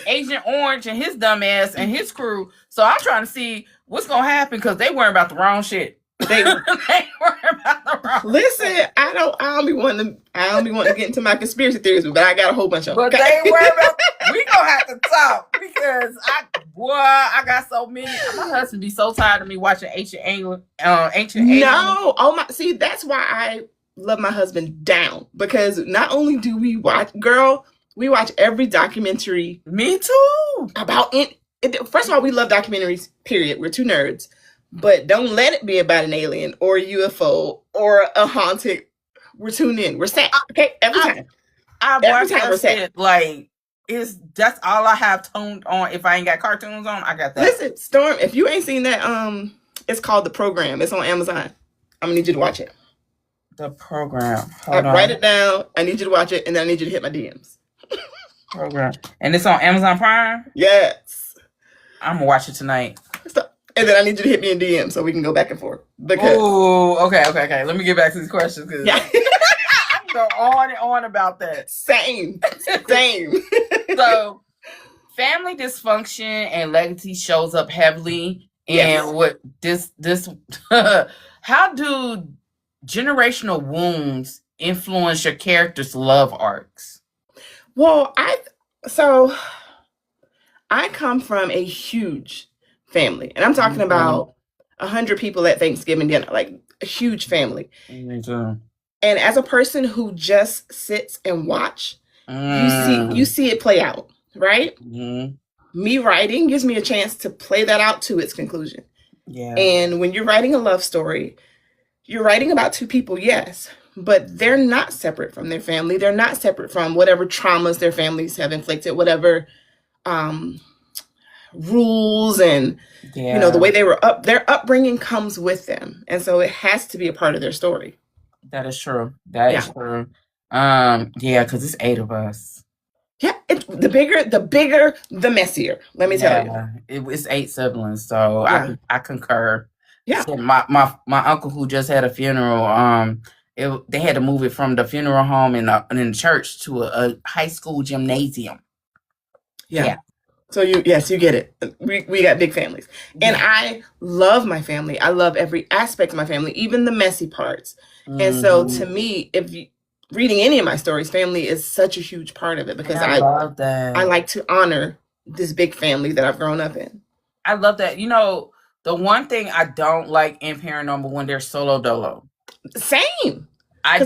Agent Orange and his dumb ass and his crew. So I'm trying to see what's gonna happen because they worry about the wrong shit. They worry about the wrong. Listen, shit. I don't be wanting to get into my conspiracy theories, but I got a whole bunch of them. But they worry about. We gonna have to talk because I got so many. My husband be so tired of me watching ancient England. No, oh my. See, that's why I love my husband down, because not only do we watch, girl, we watch every documentary. Me too. About it. First of all, we love documentaries. Period. We're two nerds, but don't let it be about an alien or a UFO or a haunted. We're tuned in. We're set. Okay, every time. Every time we're set. Like. That's all I have tuned on. If I ain't got cartoons on, I got that. Listen, Storm, if you ain't seen that, it's called The Program. It's on Amazon. I'm gonna need you to watch it. The Program. Write it down. I need you to watch it, and then I need you to hit my DMs. Program. And it's on Amazon Prime? Yes. I'm gonna watch it tonight. And then I need you to hit me in DM so we can go back and forth. Oh, okay. Let me get back to these questions because go on and on about that. Same. So, family dysfunction and legacy shows up heavily in what this. How do generational wounds influence your characters' love arcs? Well, I come from a huge family, and I'm talking about 100 people at Thanksgiving dinner, like a huge family. Me too. And as a person who just sits and watch, you see it play out, right? Mm-hmm. Me writing gives me a chance to play that out to its conclusion. Yeah. And when you're writing a love story, you're writing about two people, yes, but they're not separate from their family. They're not separate from whatever traumas their families have inflicted, whatever rules and the way they were up. Their upbringing comes with them, and so it has to be a part of their story. That is true. That is true. Because it's 8 of us. Yeah, the bigger, the messier. Let me tell you. It's 8 siblings, so I concur. Yeah. So my uncle who just had a funeral, they had to move it from the funeral home in the church to a high school gymnasium. Yeah. So you get it. We got big families. And I love my family. I love every aspect of my family, even the messy parts. Mm-hmm. And so to me, if you reading any of my stories, family is such a huge part of it because I love that. I like to honor this big family that I've grown up in. I love that. The one thing I don't like in paranormal when they're solo dolo. Same. I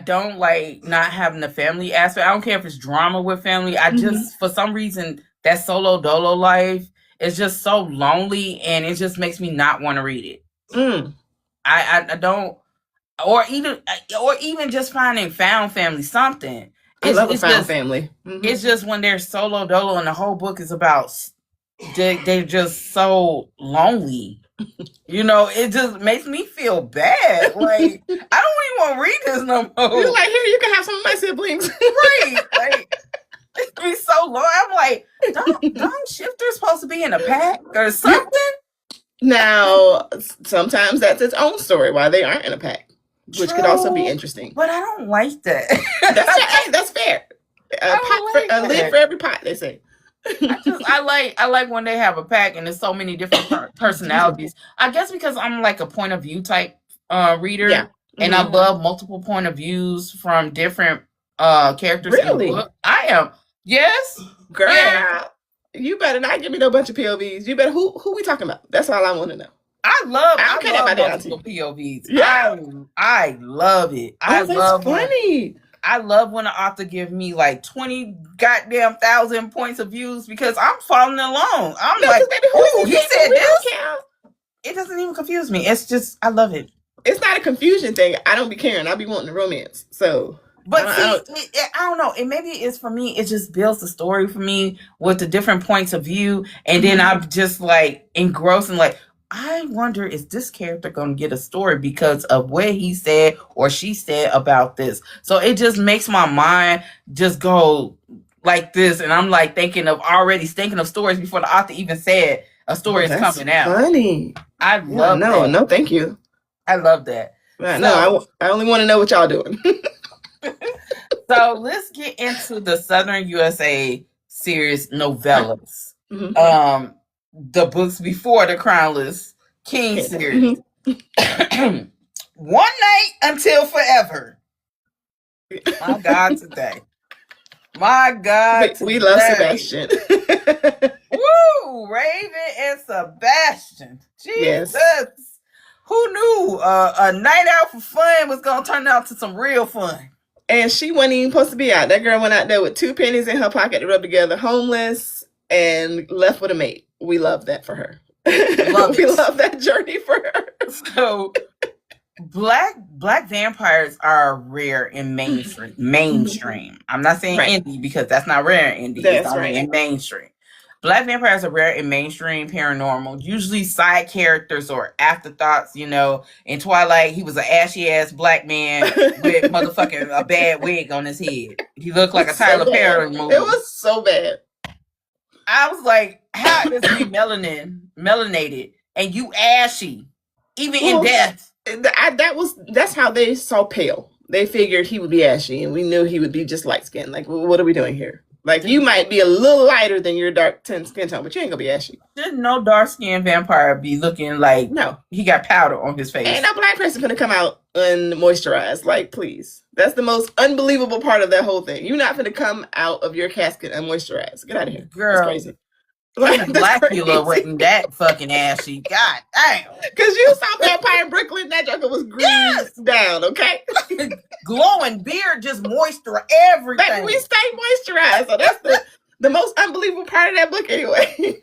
don't like not having the family aspect. I don't care if it's drama with family. I just, for some reason, that solo dolo life is just so lonely, and it just makes me not want to read it. I don't, or even just finding found family something. I love a found family. It's just when they're solo dolo, and the whole book is about they're just so lonely. It just makes me feel bad. Like, I don't even want to read this no more. You're like, here, you can have some of my siblings. Right. Like, it's been so long. I'm like, don't shifters supposed to be in a pack or something? Now, sometimes that's its own story why they aren't in a pack, which could also be interesting. But I don't like that. That's fair. A lid for every pot, they say. I like when they have a pack and there's so many different personalities. I guess because I'm like a point of view type reader, and I love multiple point of views from different characters. Really? In the book. I am. Yes, girl. Yeah. You better not give me no bunch of POVs. You better who we talking about? That's all I want to know. I love multiple POVs. Yeah, I love it. That's funny. I love when an author gives me like 20 goddamn 1,000 points of views because I'm following along. I'm like, oh, he said this. It doesn't even confuse me. It's just, I love it. it's not a confusion thing. I don't be caring. I be wanting the romance. So, but I don't know. It maybe it's for me. It just builds the story for me with the different points of view, and then I'm just like engrossed and like, I wonder, is this character going to get a story because of what he said or she said about this? So it just makes my mind just go like this, and I'm like thinking of stories before the author even said a story is coming out. Funny. I love that. No, thank you. I love that. Right, so, I only want to know what y'all doing. So let's get into the Southern USA series novellas. Mm-hmm. The books before the Crownless King series. One Night Until Forever. My God, today. My God, we love Sebastian. Woo! Raven and Sebastian. Jesus. Yes. Who knew a night out for fun was going to turn out to some real fun? And she wasn't even supposed to be out. That girl went out there with 2 pennies in her pocket to rub together, homeless, and left with a mate. We love that for her. We love that journey for her. So, black vampires are rare in mainstream. I'm not saying indie because that's not rare in indie. That's it's only in mainstream. Black vampires are rare in mainstream paranormal, usually side characters or afterthoughts. You know, in Twilight, he was an ashy ass black man with motherfucking a bad wig on his head. He looked like a Tyler Perry movie. It was so bad. I was like, how is he melanated and you ashy, even in death? That's how they saw pale. They figured he would be ashy, and we knew he would be just light skinned. Like, what are we doing here? Like, you might be a little lighter than your dark skin tone, but you ain't gonna be ashy. Shouldn't no dark skinned vampire be looking like he got powder on his face? Ain't no black person gonna come out unmoisturized. Like, please. That's the most unbelievable part of that whole thing. You're not gonna come out of your casket unmoisturized. Get out of here. Girl. That's crazy. Blackula wasn't that fucking ashy. God damn. Because you saw Vampire in Brooklyn, that joker was greased down, okay? Glowing beard, just moisture, everything. Baby, we stay moisturized. So that's the most unbelievable part of that book anyway.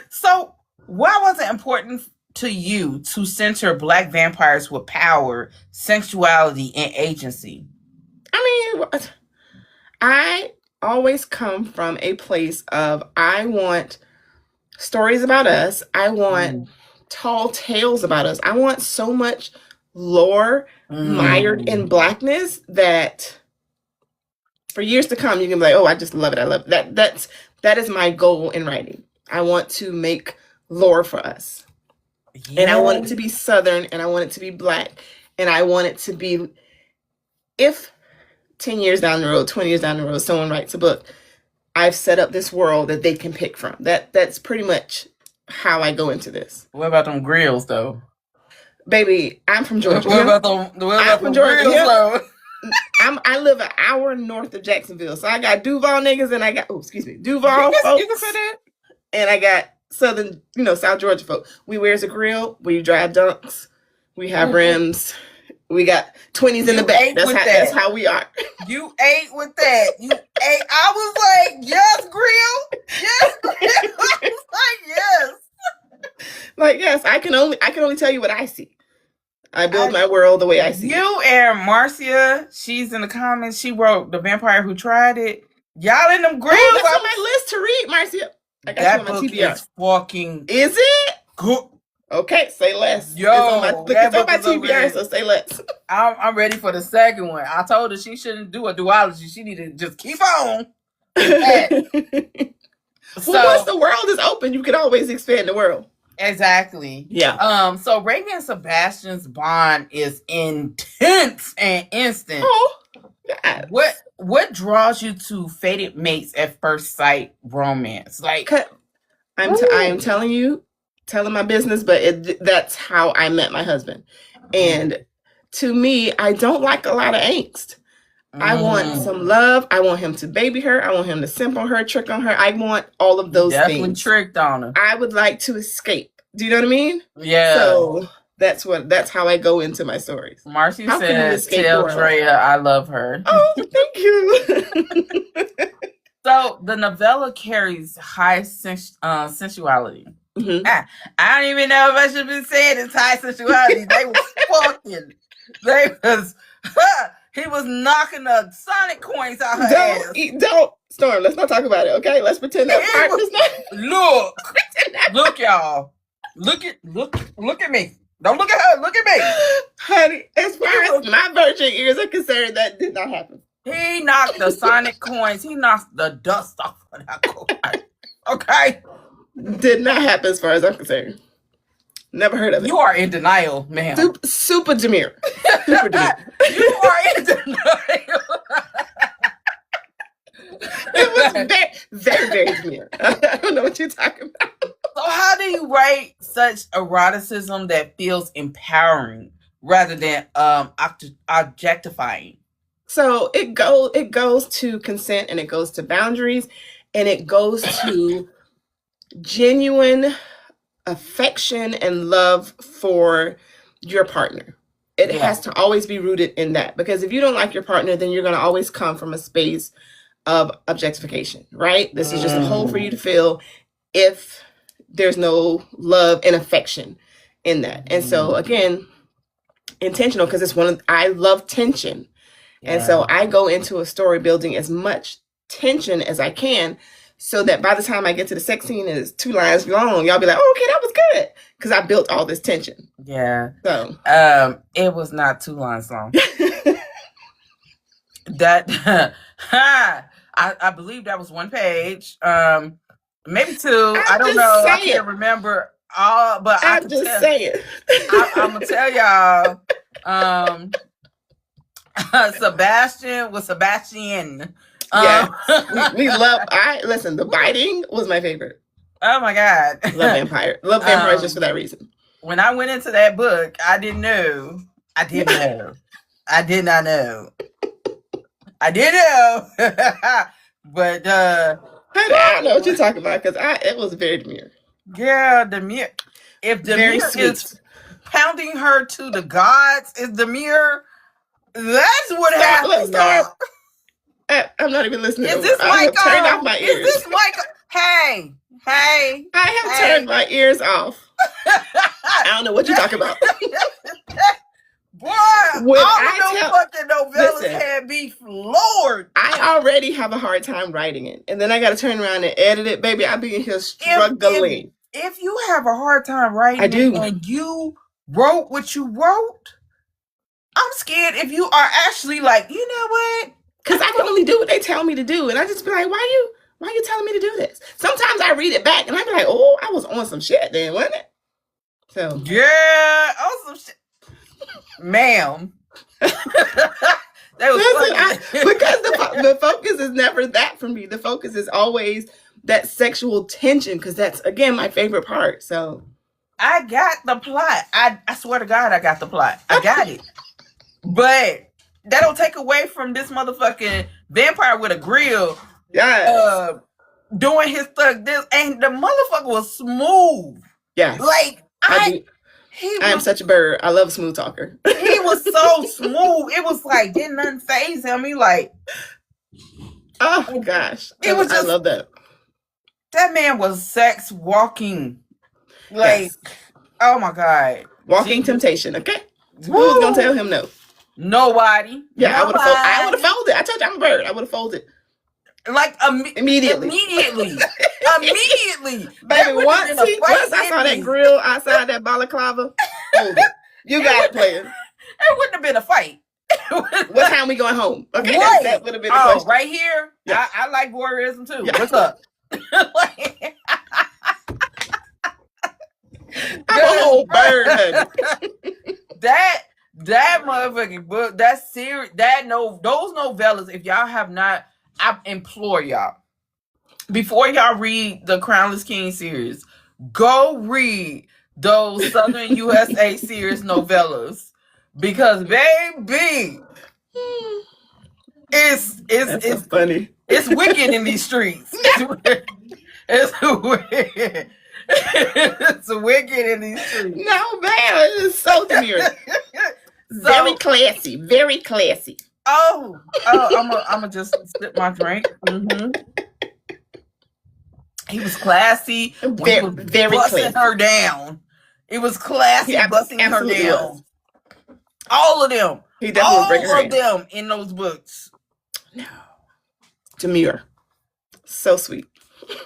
So why was it important to you to center black vampires with power, sexuality, and agency? I mean, I always come from a place of I want stories about us. I want tall tales about us. I want so much lore mired in blackness that for years to come you can be like, oh, I just love it. I love it. That is my goal in writing. I want to make lore for us. Yeah. And I want it to be Southern, and I want it to be black, and I want it to be, if 10 years down the road, 20 years down the road, someone writes a book, I've set up this world that they can pick from. That's pretty much how I go into this. What about them grills, though? Baby, I'm from Georgia. What about them grills, though? I live an hour north of Jacksonville. So I got Duval niggas, and I got, Duval folks. You can say that. And I got Southern, South Georgia folk. We wears a grill. We drive dunks. We have rims. We got 20s in the back. That's how we are. You ate with that. You ate. I was like, yes, grill. Yes, grill. I was like, yes. Like, yes, I can only tell you what I see. I build my world the way I see it. You and Marcia, she's in the comments. She wrote The Vampire Who Tried It. Y'all in them grills. Oh, that's on my list to read, Marcia. I got that book is fucking. Is it? Good. Okay, say less. Yo, it's on my TBR, so say less. I'm ready for the second one. I told her she shouldn't do a duology. She need to just keep on. Well, once the world is open, you can always expand the world. Exactly. Yeah. So Raven and Sebastian's bond is intense and instant. Oh, yes. What draws you to fated mates at first sight romance? Like, I am telling my business, but that's how I met my husband. And to me, I don't like a lot of angst. I want some love. I want him to baby her. I want him to simp on her, trick on her. I want all of those definitely things. Tricked on her. I would like to escape. Do you know what I mean? Yeah. So that's how I go into my stories. Marcy says, tell Dria I love her. Oh, thank you. So the novella carries high sensuality. Mhm. I don't even know if I should be saying anti-sexuality. They was fucking. They was. He was knocking the Sonic coins out her ass. Don't, Storm. Let's not talk about it. Okay, let's pretend that part does not. Look, y'all. Look at me. Don't look at her. Look at me, honey. As far as my virgin ears are concerned, that did not happen. He knocked the Sonic coins. He knocked the dust off of that coin. Okay. Did not happen as far as I'm concerned. Never heard of it. You are in denial, ma'am. Super demure. Super demure. You are in denial. It was very, very demure. I don't know what you're talking about. So how do you write such eroticism that feels empowering rather than objectifying? So it goes to consent, and it goes to boundaries, and it goes to genuine affection and love for your partner. It has to always be rooted in that, because if you don't like your partner, then you're going to always come from a space of objectification, right? This is just a hole for you to fill if there's no love and affection in that. And so again, intentional, because I love tension. Yeah. And so I go into a story building as much tension as I can, so that by the time I get to the sex scene and it's 2 lines long, y'all be like, oh, okay, that was good, because I built all this tension. Yeah. So it was not 2 lines long. That I believe that was 1 page. Maybe 2. I don't know. I can't remember all, but I'm just saying. I'm gonna tell y'all. Sebastian. Yeah, we love. Listen. The biting was my favorite. Oh my God, love vampire. Love vampires just for that reason. When I went into that book, I didn't know. I didn't know. I did not know. I did know. But I don't know what you're talking about, because it was very demure. Yeah, demure. If demure is pounding her to the gods, is demure. That's what happened. I'm not even listening. Is this I have turned off my ears. Is this like? Hey. I have turned my ears off. I don't know what you're talking about. Boy, all the fucking novellas can be floored. I already have a hard time writing it, and then I got to turn around and edit it, baby. I'll be in here struggling. If you have a hard time writing it and you wrote what you wrote, I'm scared if you are actually like, you know what? Because I can only do what they tell me to do, and I just be like, why you telling me to do this? Sometimes I read it back, and I be like, oh, I was on some shit then, wasn't it? So yeah, on some shit. Ma'am. That was because the focus is never that for me. The focus is always that sexual tension, because that's, again, my favorite part. So I got the plot. I swear to God, I got the plot. I got it. But that don't take away from this motherfucking vampire with a grill. Yeah. Doing his stuff. And the motherfucker was smooth. Yeah. Like I am such a bird. I love a smooth talker. He was so smooth. It was like, didn't nothing faze him. He like, oh gosh. I love that. That man was sex walking. Like, oh my God. Walking temptation, okay? Who was gonna tell him no? Nobody. Yeah, I would have folded. I told you I'm a bird. I would have folded. Like immediately. Immediately. Baby, once I saw that grill outside that balaclava, you got it, player. It wouldn't have been a fight. What time we going home? Okay, right. That would have been a question. Right here. Yeah. I like voyeurism too. Yeah. What's up? I'm a whole bird, honey. That motherfucking book, that series, those novellas, if y'all have not, I implore y'all, before y'all read the Crownless King series, go read those Southern USA series novellas, because baby, it's so funny. It's wicked in these streets. It's wicked. It's wicked in these streets. No, man, it is so demure. Very classy. Very classy. Oh, I'm gonna just sip my drink. Mm-hmm. He was classy when he was Very busting classy. her down. It was classy busting her absolutely down. was. All of them. He definitely was breaking her All of down. them in those books. No. Demure. So sweet.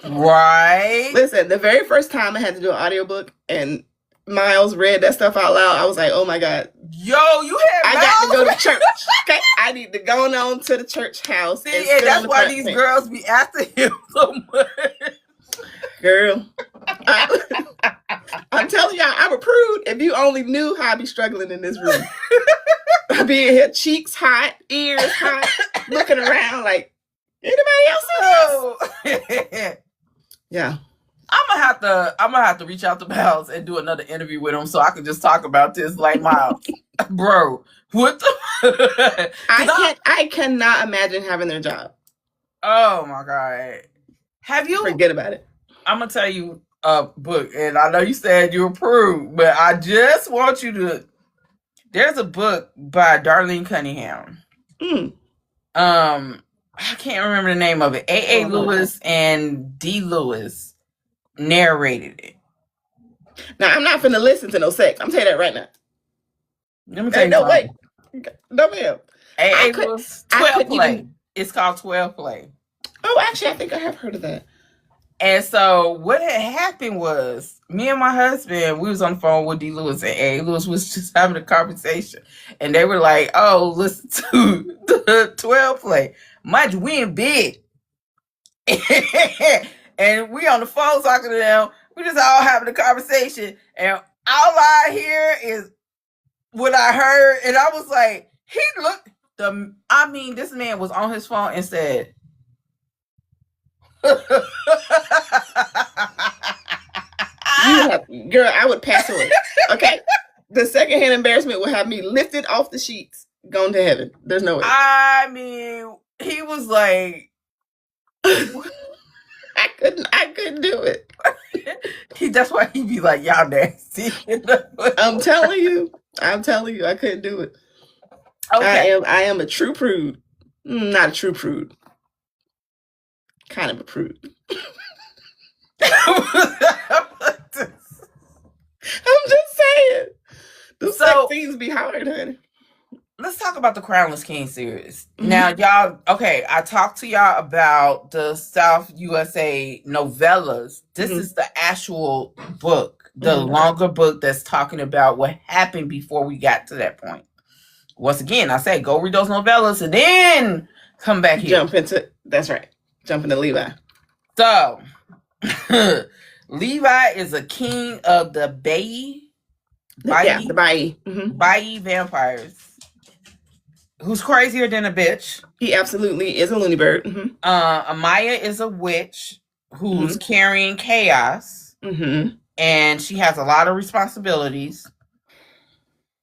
Right. Listen, the very first time I had to do an audiobook and Miles read that stuff out loud, I was like, oh my God. Yo, you had I got to go Miles? to church. Okay? I need to go on to the church house. See, and and sit that's on the why front these bench. girls be after him so much. Girl. I'm telling y'all, I'm a prude. If you only knew how I be struggling in this room. I be in here, cheeks hot, ears hot, looking around like, anybody else see this? Yeah. I'm gonna have to reach out to Miles and do another interview with him so I can just talk about this. Like, Miles, bro, what the? I cannot imagine having their job. Oh my God. Have you? Forget about it. I'm gonna tell you a book, and I know you said you approved, but I just want you to. There's a book by Darlene Cunningham. I can't remember the name of it. A. Lewis and D. Lewis narrated it. Now, I'm not finna listen to no sex. I'm telling you that right now. Let me tell you no something. Way. No, ma'am. A. Lewis, 12 Play. It's called 12 Play. Oh, actually, I think I have heard of that. And so what had happened was me and my husband, we was on the phone with D. Lewis, and A. Lewis was just having a conversation. And they were like, oh, listen to the 12 Play. Mind you, we in bed. And we on the phone talking to them. We just all having a conversation. And all I hear is what I heard. And I was like, he looked, this man was on his phone and said, girl, I would pass away. Okay? The secondhand embarrassment would have me lifted off the sheets, gone to heaven. There's no way. I mean, he was like, I couldn't do it. That's why he be like, y'all nasty. I'm telling you, I couldn't do it. Okay. I am a true prude. Not a true prude. Kind of a prude. I'm just saying. The sex scenes be hard, honey. Let's talk about the Crownless King series. Mm-hmm. Now, y'all, I talked to y'all about the South USA novellas. This is the actual book, the longer book that's talking about what happened before we got to that point. Once again, I say go read those novellas and then come back here. That's right. Jump into Levi. So, Levi is a king of the Bai. The Bai. Mm-hmm. Bai vampires. Who's crazier than a bitch. He absolutely is a loony bird. Mm-hmm. Amaya is a witch who's carrying chaos. Mm-hmm. And she has a lot of responsibilities.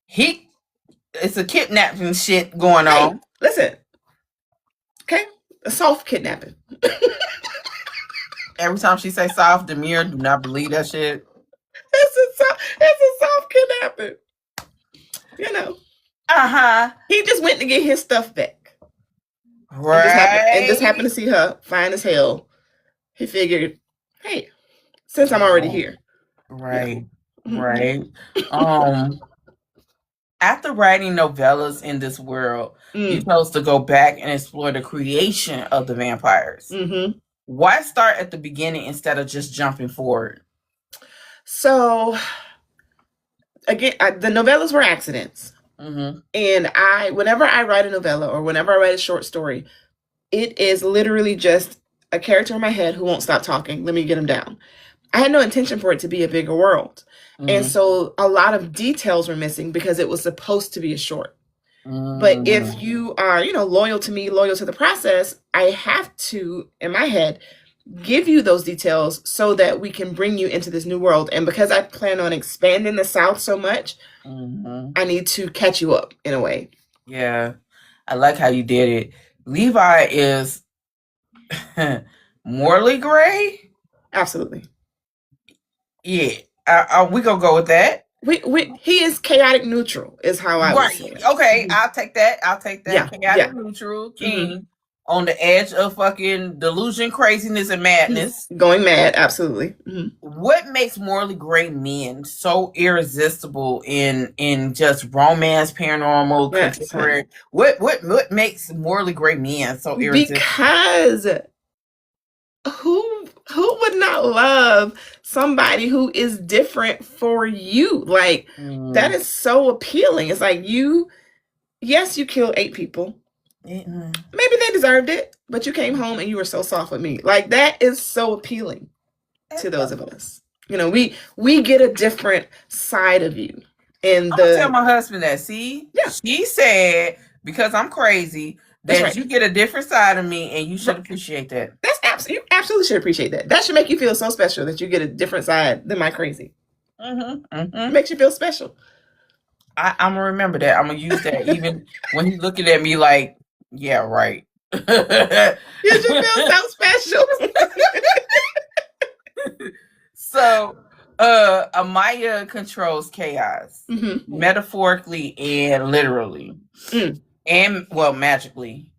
It's a kidnapping shit going on. Listen. Okay? A soft kidnapping. Every time she say soft, Demir, do not believe that shit. It's a soft kidnapping. You know. He just went to get his stuff back. Right. And just happened to see her fine as hell. He figured, hey, since I'm already here. Right. Right. After writing novellas in this world, you chose to go back and explore the creation of the vampires. Mm-hmm. Why start at the beginning instead of just jumping forward? So, again, the novellas were accidents. Mm-hmm. And whenever I write a novella or whenever I write a short story, it is literally just a character in my head who won't stop talking. Let me get him down. I had no intention for it to be a bigger world. Mm-hmm. And so a lot of details were missing because it was supposed to be a short. Mm-hmm. But if you are, loyal to me, loyal to the process, I have to, in my head, give you those details so that we can bring you into this new world. And because I plan on expanding the South so much, I need to catch you up in a way. Yeah. I like how you did it. Levi is morally gray? Absolutely. Yeah. We gonna go with that. He is chaotic neutral is how I would say it. Okay, I'll take that. Yeah. Chaotic neutral king. on the edge of fucking delusion, craziness, and madness. Going mad, absolutely. What makes morally great men so irresistible in just romance, paranormal, contemporary? What makes morally great men so irresistible? Because who would not love somebody who is different for you? Like that is so appealing. It's like yes, you killed 8 people. Maybe they deserved it, but you came home and you were so soft with me. Like that is so appealing to those of us. You know, we get a different side of you. And I'll tell my husband that. See, she said because I'm crazy that you get a different side of me, and you should appreciate that. You absolutely should appreciate that. That should make you feel so special that you get a different side than my crazy. It makes you feel special. I'm gonna remember that. I'm gonna use that even when he's looking at me like, yeah, right. You should feel so special. So, Amaya controls chaos, metaphorically and literally, and well, magically.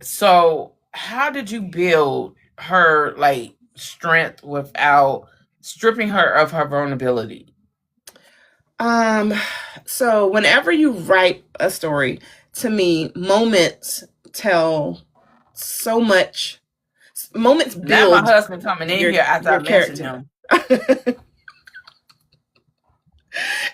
So, how did you build her like strength without stripping her of her vulnerability? So whenever you write a story, to me, moments tell so much. Moments build. Now my husband coming in here after I mentioned him.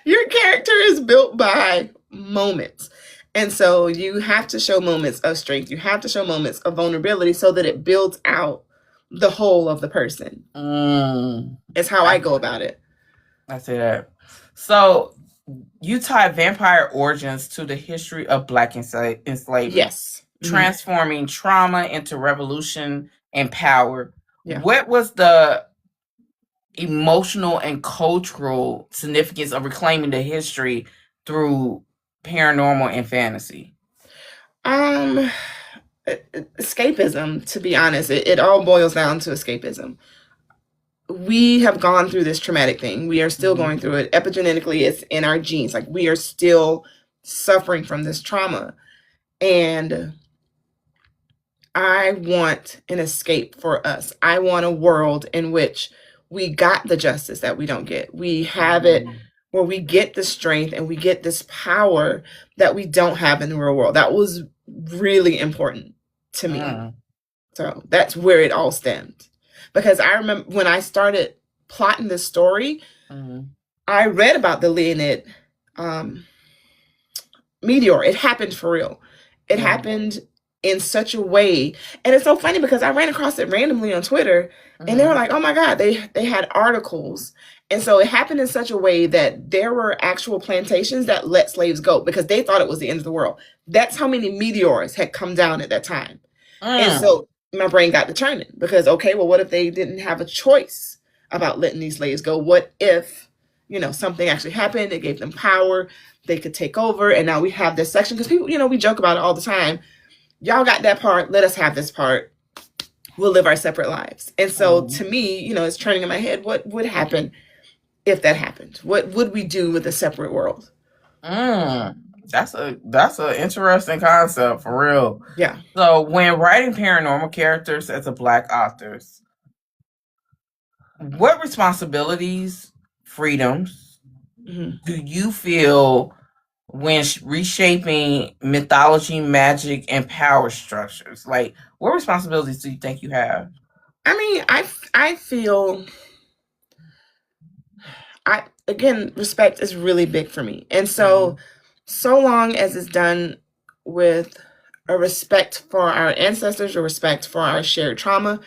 Your character is built by moments. And so you have to show moments of strength. You have to show moments of vulnerability so that it builds out the whole of the person. It's how I go about it. I say that. So you tie vampire origins to the history of Black enslavement. Yes. Transforming trauma into revolution and power. Yeah. What was the emotional and cultural significance of reclaiming the history through paranormal and fantasy? Escapism, to be honest. It all boils down to escapism. We have gone through this traumatic thing. We are still going through it. Epigenetically, it's in our genes. Like we are still suffering from this trauma. And I want an escape for us. I want a world in which we got the justice that we don't get. We have it where we get the strength and we get this power that we don't have in the real world. That was really important to me. So that's where it all stemmed. Because I remember when I started plotting this story, I read about the Leonid meteor. It happened for real. It happened in such a way. And it's so funny because I ran across it randomly on Twitter and they were like, oh my God, they had articles. And so it happened in such a way that there were actual plantations that let slaves go because they thought it was the end of the world. That's how many meteors had come down at that time. And so my brain got to churning because, okay, well, what if they didn't have a choice about letting these slaves go? What if, something actually happened? It gave them power. They could take over. And now we have this section because people, we joke about it all the time. Y'all got that part. Let us have this part. We'll live our separate lives. And so to me, it's turning in my head. What would happen if that happened? What would we do with a separate world? That's an interesting concept for real. Yeah. So when writing paranormal characters as a Black authors, what responsibilities, freedoms do you feel when reshaping mythology, magic, and power structures? Like, what responsibilities do you think you have? I mean, I feel respect is really big for me. And so long as it's done with a respect for our ancestors, a respect for our shared trauma,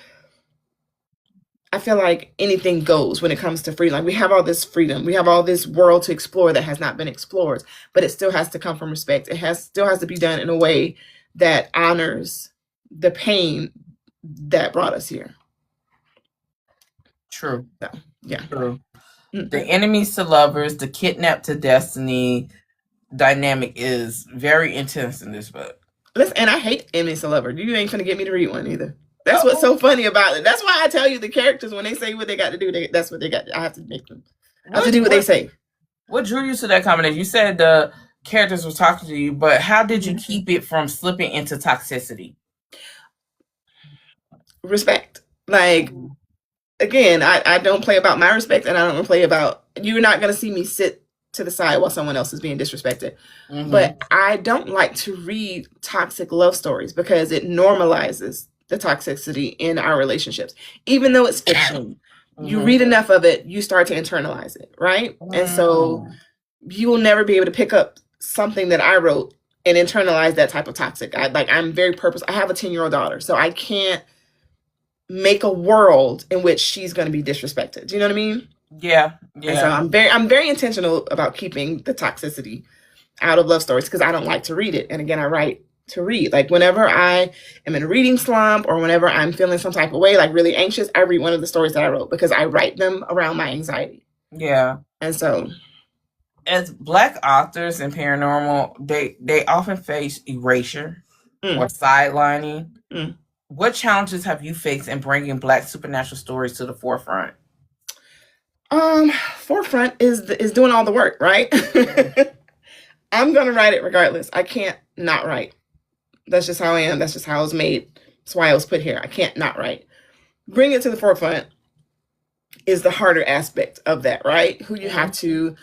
I feel like anything goes when it comes to freedom. Like we have all this freedom. We have all this world to explore that has not been explored, but it still has to come from respect. It still has to be done in a way that honors the pain that brought us here. True. So, yeah. True. The enemies to lovers, the kidnapped to destiny dynamic is very intense in this book. Listen, and I hate enemies to lovers. You ain't gonna get me to read one either. That's what's so funny about it. That's why I tell you the characters, when they say what they got to do, that's what they got. I have to make them. I have to do what they say. What drew you to that combination? You said the characters were talking to you, but how did you keep it from slipping into toxicity? respect. Like, again, I don't play about my respect, and I don't play about, you're not going to see me sit to the side while someone else is being disrespected. But I don't like to read toxic love stories because it normalizes the toxicity in our relationships. Even though it's fiction, you read enough of it, you start to internalize it, right? And so you will never be able to pick up something that I wrote and internalize that type of toxic. I'm very purposeful. I have a 10-year-old daughter, so I can't make a world in which she's going to be disrespected. Do you know what I mean? Yeah. And so I'm very intentional about keeping the toxicity out of love stories because I don't like to read it. And again, I write to read. Like, whenever I am in a reading slump or whenever I'm feeling some type of way, like really anxious, I read one of the stories that I wrote because I write them around my anxiety. Yeah. And so, as Black authors in paranormal, they often face erasure or sidelining. What challenges have you faced in bringing Black supernatural stories to the forefront? Forefront is doing all the work, right? I'm gonna write it regardless. I can't not write. That's just how I am. That's just how I was made. That's why I was put here. I can't not write. Bring it to the forefront is the harder aspect of that, right? Who you have to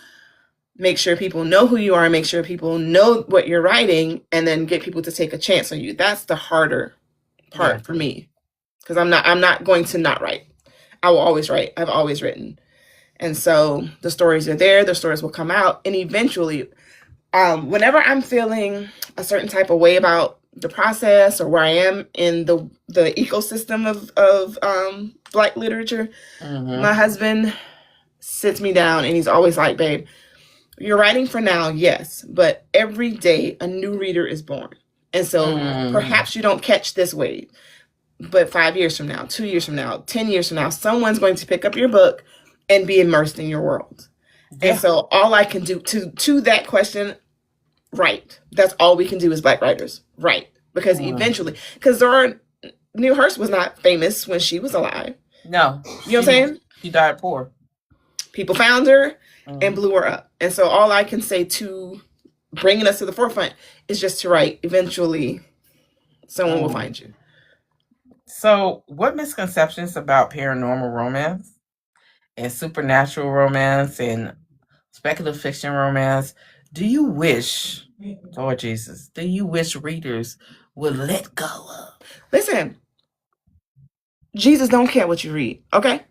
make sure people know who you are, make sure people know what you're writing, and then get people to take a chance on you. That's the harder part for me, because I'm not going to not write. I will always write. I've always written. And so the stories are there, the stories will come out, and eventually, whenever I'm feeling a certain type of way about the process or where I am in the ecosystem of Black literature, my husband sits me down and he's always like, babe, you're writing for now, yes, but every day a new reader is born. And so perhaps you don't catch this wave, but 5 years from now, 2 years from now, 10 years from now, someone's going to pick up your book and be immersed in your world. Yeah. And so all I can do to that question, write. That's all we can do as Black writers, write. Because eventually, because Zora Neale Hurston was not famous when she was alive. No. You know what I'm saying? She died poor. People found her and blew her up. And so all I can say to bringing us to the forefront is just to write. Eventually, someone will find you. So what misconceptions about paranormal romance and supernatural romance and speculative fiction romance do you wish, Lord Jesus, do you wish readers would let go of? Listen, Jesus don't care what you read, okay?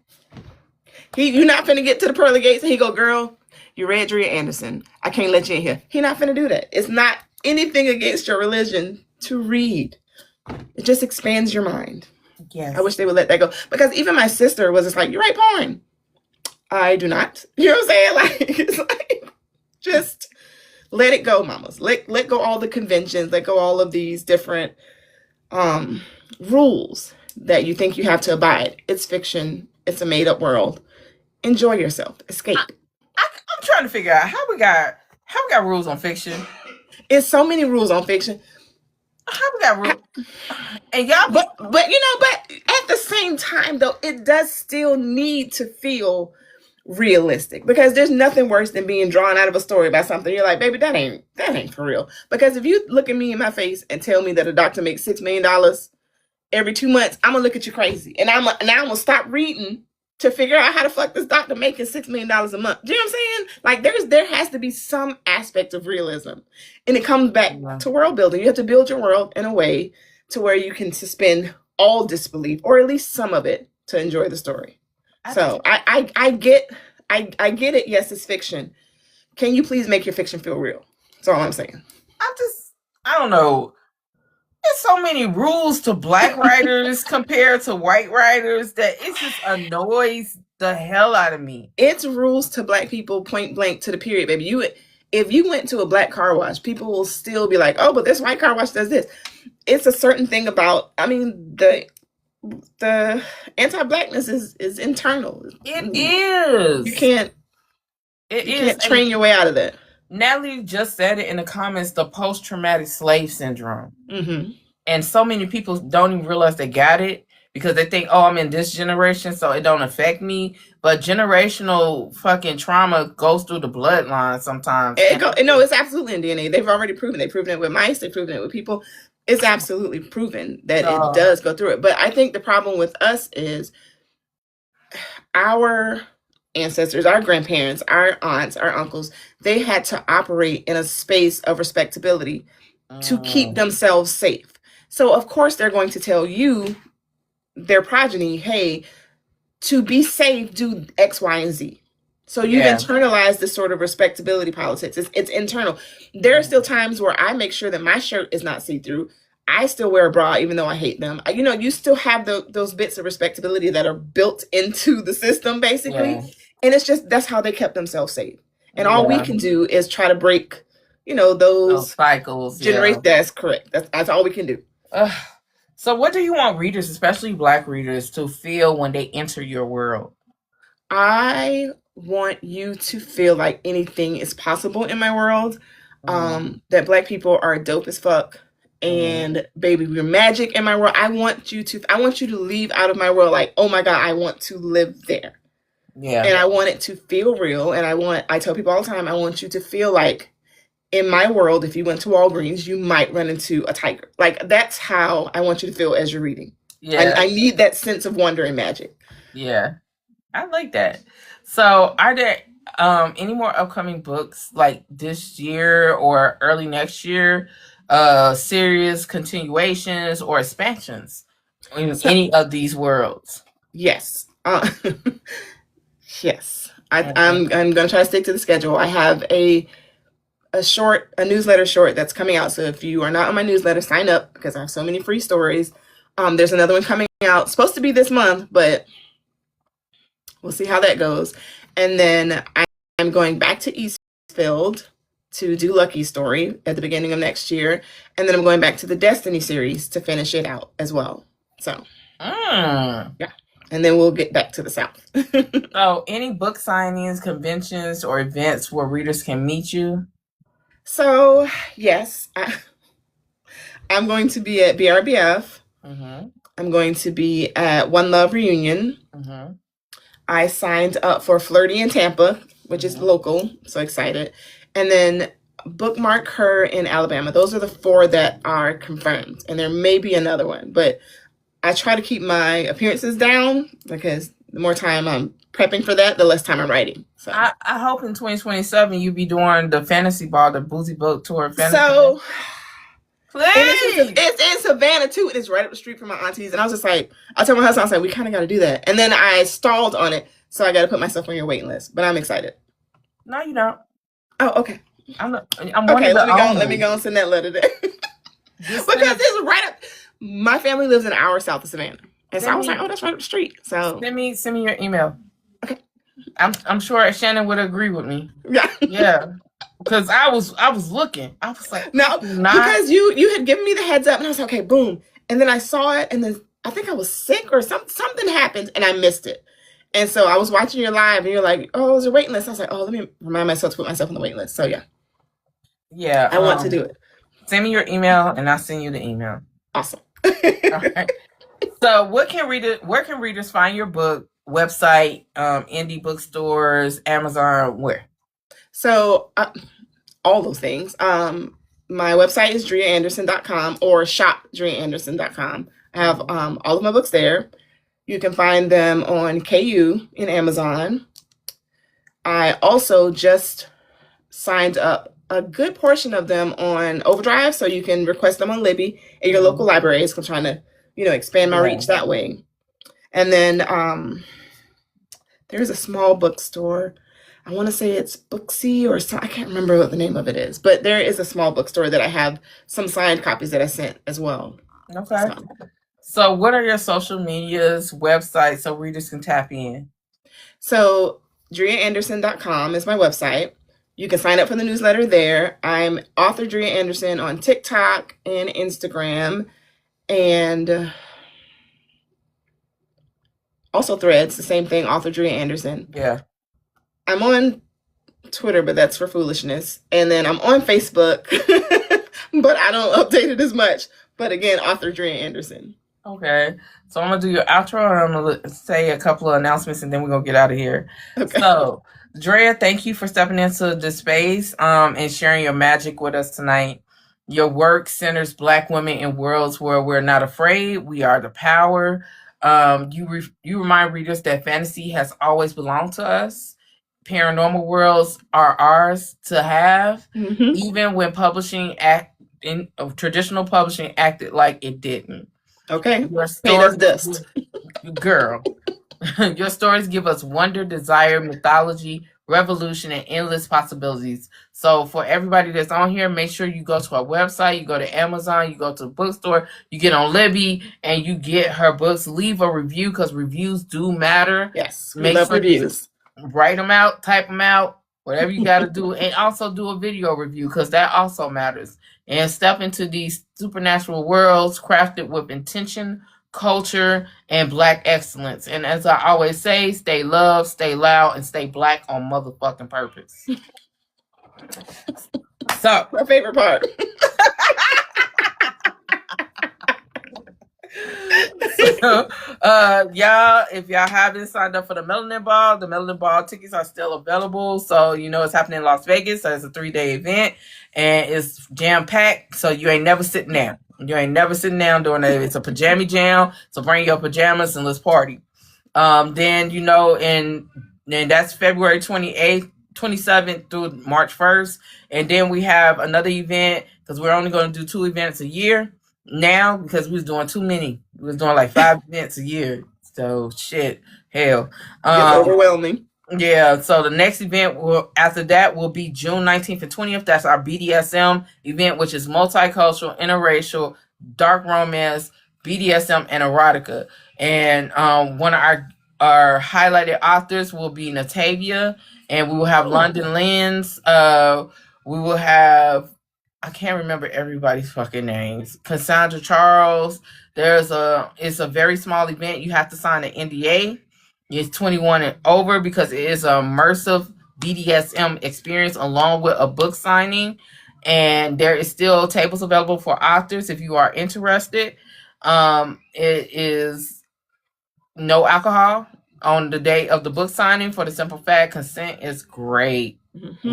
You're not finna get to the pearly gates and he go, girl, you read Dria Andersen. I can't let you in here. He not finna do that. It's not anything against your religion to read. It just expands your mind. Yes. I wish they would let that go. Because even my sister was just like, you write porn. I do not. You know what I'm saying? Like, it's like, just let it go, mamas. Let go all the conventions. Let go all of these different rules that you think you have to abide. It's fiction. It's a made-up world. Enjoy yourself. Escape. I'm trying to figure out how we got rules on fiction. It's so many rules on fiction. How we got rules? And y'all, but at the same time though, it does still need to feel realistic, because there's nothing worse than being drawn out of a story by something you're like, baby, that ain't for real. Because if you look at me in my face and tell me that a doctor makes $6 million every 2 months, I'm gonna look at you crazy, and I'm gonna stop reading to figure out how the fuck this doctor making $6 million a month. Do you know what I'm saying? Like, there has to be some aspect of realism, and it comes back to world building. You have to build your world in a way to where you can suspend all disbelief, or at least some of it, to enjoy the story. So I get it. Yes, it's fiction. Can you please make your fiction feel real? That's all I'm saying. I don't know. There's so many rules to Black writers compared to white writers that it just annoys the hell out of me. It's rules to Black people, point blank, to the period, baby. If you went to a Black car wash, people will still be like, oh, but this white car wash does this. It's a certain thing about, I mean, the anti-Blackness is internal. It is. You can't train your way out of that. Natalie just said it in the comments, the post-traumatic slave syndrome. Mm-hmm. And so many people don't even realize they got it because they think, oh, I'm in this generation, so it don't affect me. But generational fucking trauma goes through the bloodline sometimes. No, it's absolutely in DNA. They've already proven. They've proven it with mice. They've proven it with people. It's absolutely proven that it does go through it. But I think the problem with us is our ancestors, our grandparents, our aunts, our uncles, they had to operate in a space of respectability to keep themselves safe. So of course they're going to tell you, their progeny, hey, to be safe, do X, Y, and Z. So you've internalized this sort of respectability politics. It's internal. There are still times where I make sure that my shirt is not see-through. I still wear a bra, even though I hate them. You know, you still have those bits of respectability that are built into the system, basically. Yeah. And it's just, that's how they kept themselves safe. And all we can do is try to break, you know, those cycles. Generate. That's correct. That's all we can do. So what do you want readers, especially Black readers, to feel when they enter your world? I want you to feel like anything is possible in my world. That Black people are dope as fuck. And baby, we're magic in my world. I want you to leave out of my world like, oh my God, I want to live there. Yeah. And I want it to feel real. And I tell people all the time, I want you to feel like in my world, if you went to Walgreens, you might run into a tiger. Like, that's how I want you to feel as you're reading. Yeah. I need that sense of wonder and magic. Yeah. I like that. So are there any more upcoming books like this year or early next year? Series continuations or expansions in any of these worlds? Yes. Yes. I'm gonna try to stick to the schedule. I have a newsletter short that's coming out. So if you are not on my newsletter, sign up because I have so many free stories. There's another one coming out, supposed to be this month, but we'll see how that goes. And then I'm going back to Eastfield to do Lucky's story at the beginning of next year. And then I'm going back to the Destiny series to finish it out as well. So, yeah. And then we'll get back to the South. So, any book signings, conventions, or events where readers can meet you? So, yes. I'm going to be at BRBF. I'm going to be at One Love Reunion. I signed up for Flirty in Tampa, which is local. So excited. And then Bookmark Her in Alabama. Those are the 4 that are confirmed. And there may be another one. But I try to keep my appearances down because the more time I'm prepping for that, the less time I'm writing. So I hope in 2027 you be doing the fantasy ball, the Boozy Book Tour. So, please. It's in Savannah too. It's right up the street from my aunties. And I was just like, I told my husband, I was like, we kind of got to do that. And then I stalled on it. So I got to put myself on your waiting list. But I'm excited. No, you don't. Oh, okay. I'm okay, let me go and send that letter there. Because it's right up. My family lives an hour south of Savannah. And so I was like, oh, that's right up the street. So send me your email. Okay. I'm sure Shannon would agree with me. Yeah. Yeah. Because I was looking. I was like, no, because you had given me the heads up and I was like, okay, boom. And then I saw it and then I think I was sick or something happened and I missed it. And so I was watching your live and you're like, oh, there's a waiting list. I was like, oh, let me remind myself to put myself on the waiting list. So yeah. Yeah. I want to do it. Send me your email and I'll send you the email. Awesome. All right. So where can readers find your book? Website, indie bookstores, Amazon, where? So all those things. My website is driaandersen.com or shopdriaandersen.com. I have all of my books there. You can find them on KU in Amazon. I also just signed up a good portion of them on Overdrive, so you can request them on Libby at your local libraries. I'm trying to, expand my reach that way. And then there's a small bookstore. I want to say it's Booksy or something. I can't remember what the name of it is, but there is a small bookstore that I have some signed copies that I sent as well. Okay. So what are your social medias, websites, so readers can tap in? So driaandersen.com is my website. You can sign up for the newsletter there. I'm author Dria Andersen on TikTok and Instagram and also Threads, the same thing, author Dria Andersen. Yeah. I'm on Twitter, but that's for foolishness. And then I'm on Facebook, but I don't update it as much. But again, author Dria Andersen. Okay. So I'm going to do your outro and I'm going to say a couple of announcements and then we're going to get out of here. Okay. So, Dria, thank you for stepping into this space and sharing your magic with us tonight. Your work centers Black women in worlds where we're not afraid. We are the power. You remind readers that fantasy has always belonged to us. Paranormal worlds are ours to have, even when traditional publishing acted like it didn't. Okay, Your paid us stories, dust. girl. Your stories give us wonder, desire, mythology, revolution, and endless possibilities. So for everybody that's on here, make sure you go to our website, you go to Amazon, you go to the bookstore, you get on Libby, and you get her books. Leave a review because reviews do matter. Yes, we love reviews. Write them out, type them out, whatever you got to do, and also do a video review because that also matters. And step into these supernatural worlds crafted with intention, culture, and Black excellence. And as I always say, stay loved, stay loud, and stay Black on motherfucking purpose. So, my favorite part. So, y'all, if y'all haven't signed up for the Melanin Ball tickets are still available. So, it's happening in Las Vegas. So it's a 3-day event and it's jam packed. So you ain't never sitting down. You ain't never sitting down doing that. It's a pajama jam. So bring your pajamas and let's party. Then, and that's February 28th, 27th through March 1st. And then we have another event because we're only going to do 2 events a year now because we was doing too many. We was doing like 5 events a year. So hell. It's overwhelming. Yeah, so the next event after that will be June 19th and 20th. That's our BDSM event, which is multicultural, interracial, dark romance, BDSM, and erotica. And one of our highlighted authors will be Natavia, and we will have London Lens. We will have, I can't remember everybody's fucking names. Cassandra Charles. It's a very small event. You have to sign an NDA. It's 21 and over because it is an immersive BDSM experience along with a book signing. And there is still tables available for authors if you are interested. It is no alcohol on the day of the book signing for the simple fact consent is great. We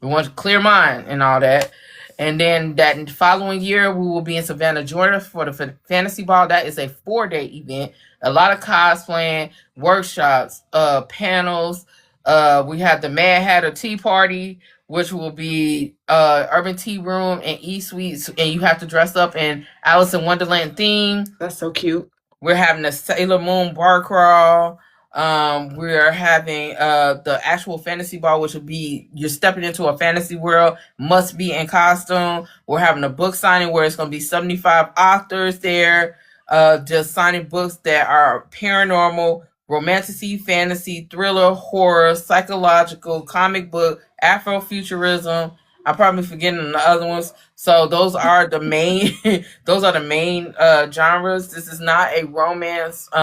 want a clear mind and all that. And then that following year, we will be in Savannah, Georgia for the Fantasy Ball. That is a 4-day event. A lot of cosplaying, workshops, panels. We have the Mad Hatter Tea Party, which will be Urban Tea Room and E-Suites. And you have to dress up in Alice in Wonderland theme. That's so cute. We're having a Sailor Moon bar crawl. We're having the actual fantasy ball, which will be you're stepping into a fantasy world, must be in costume. We're having a book signing where it's going to be 75 authors there, just signing books that are paranormal, romantasy, fantasy, thriller, horror, psychological, comic book, Afrofuturism. I'm probably forgetting the other ones. So those are the main genres. This is not a romance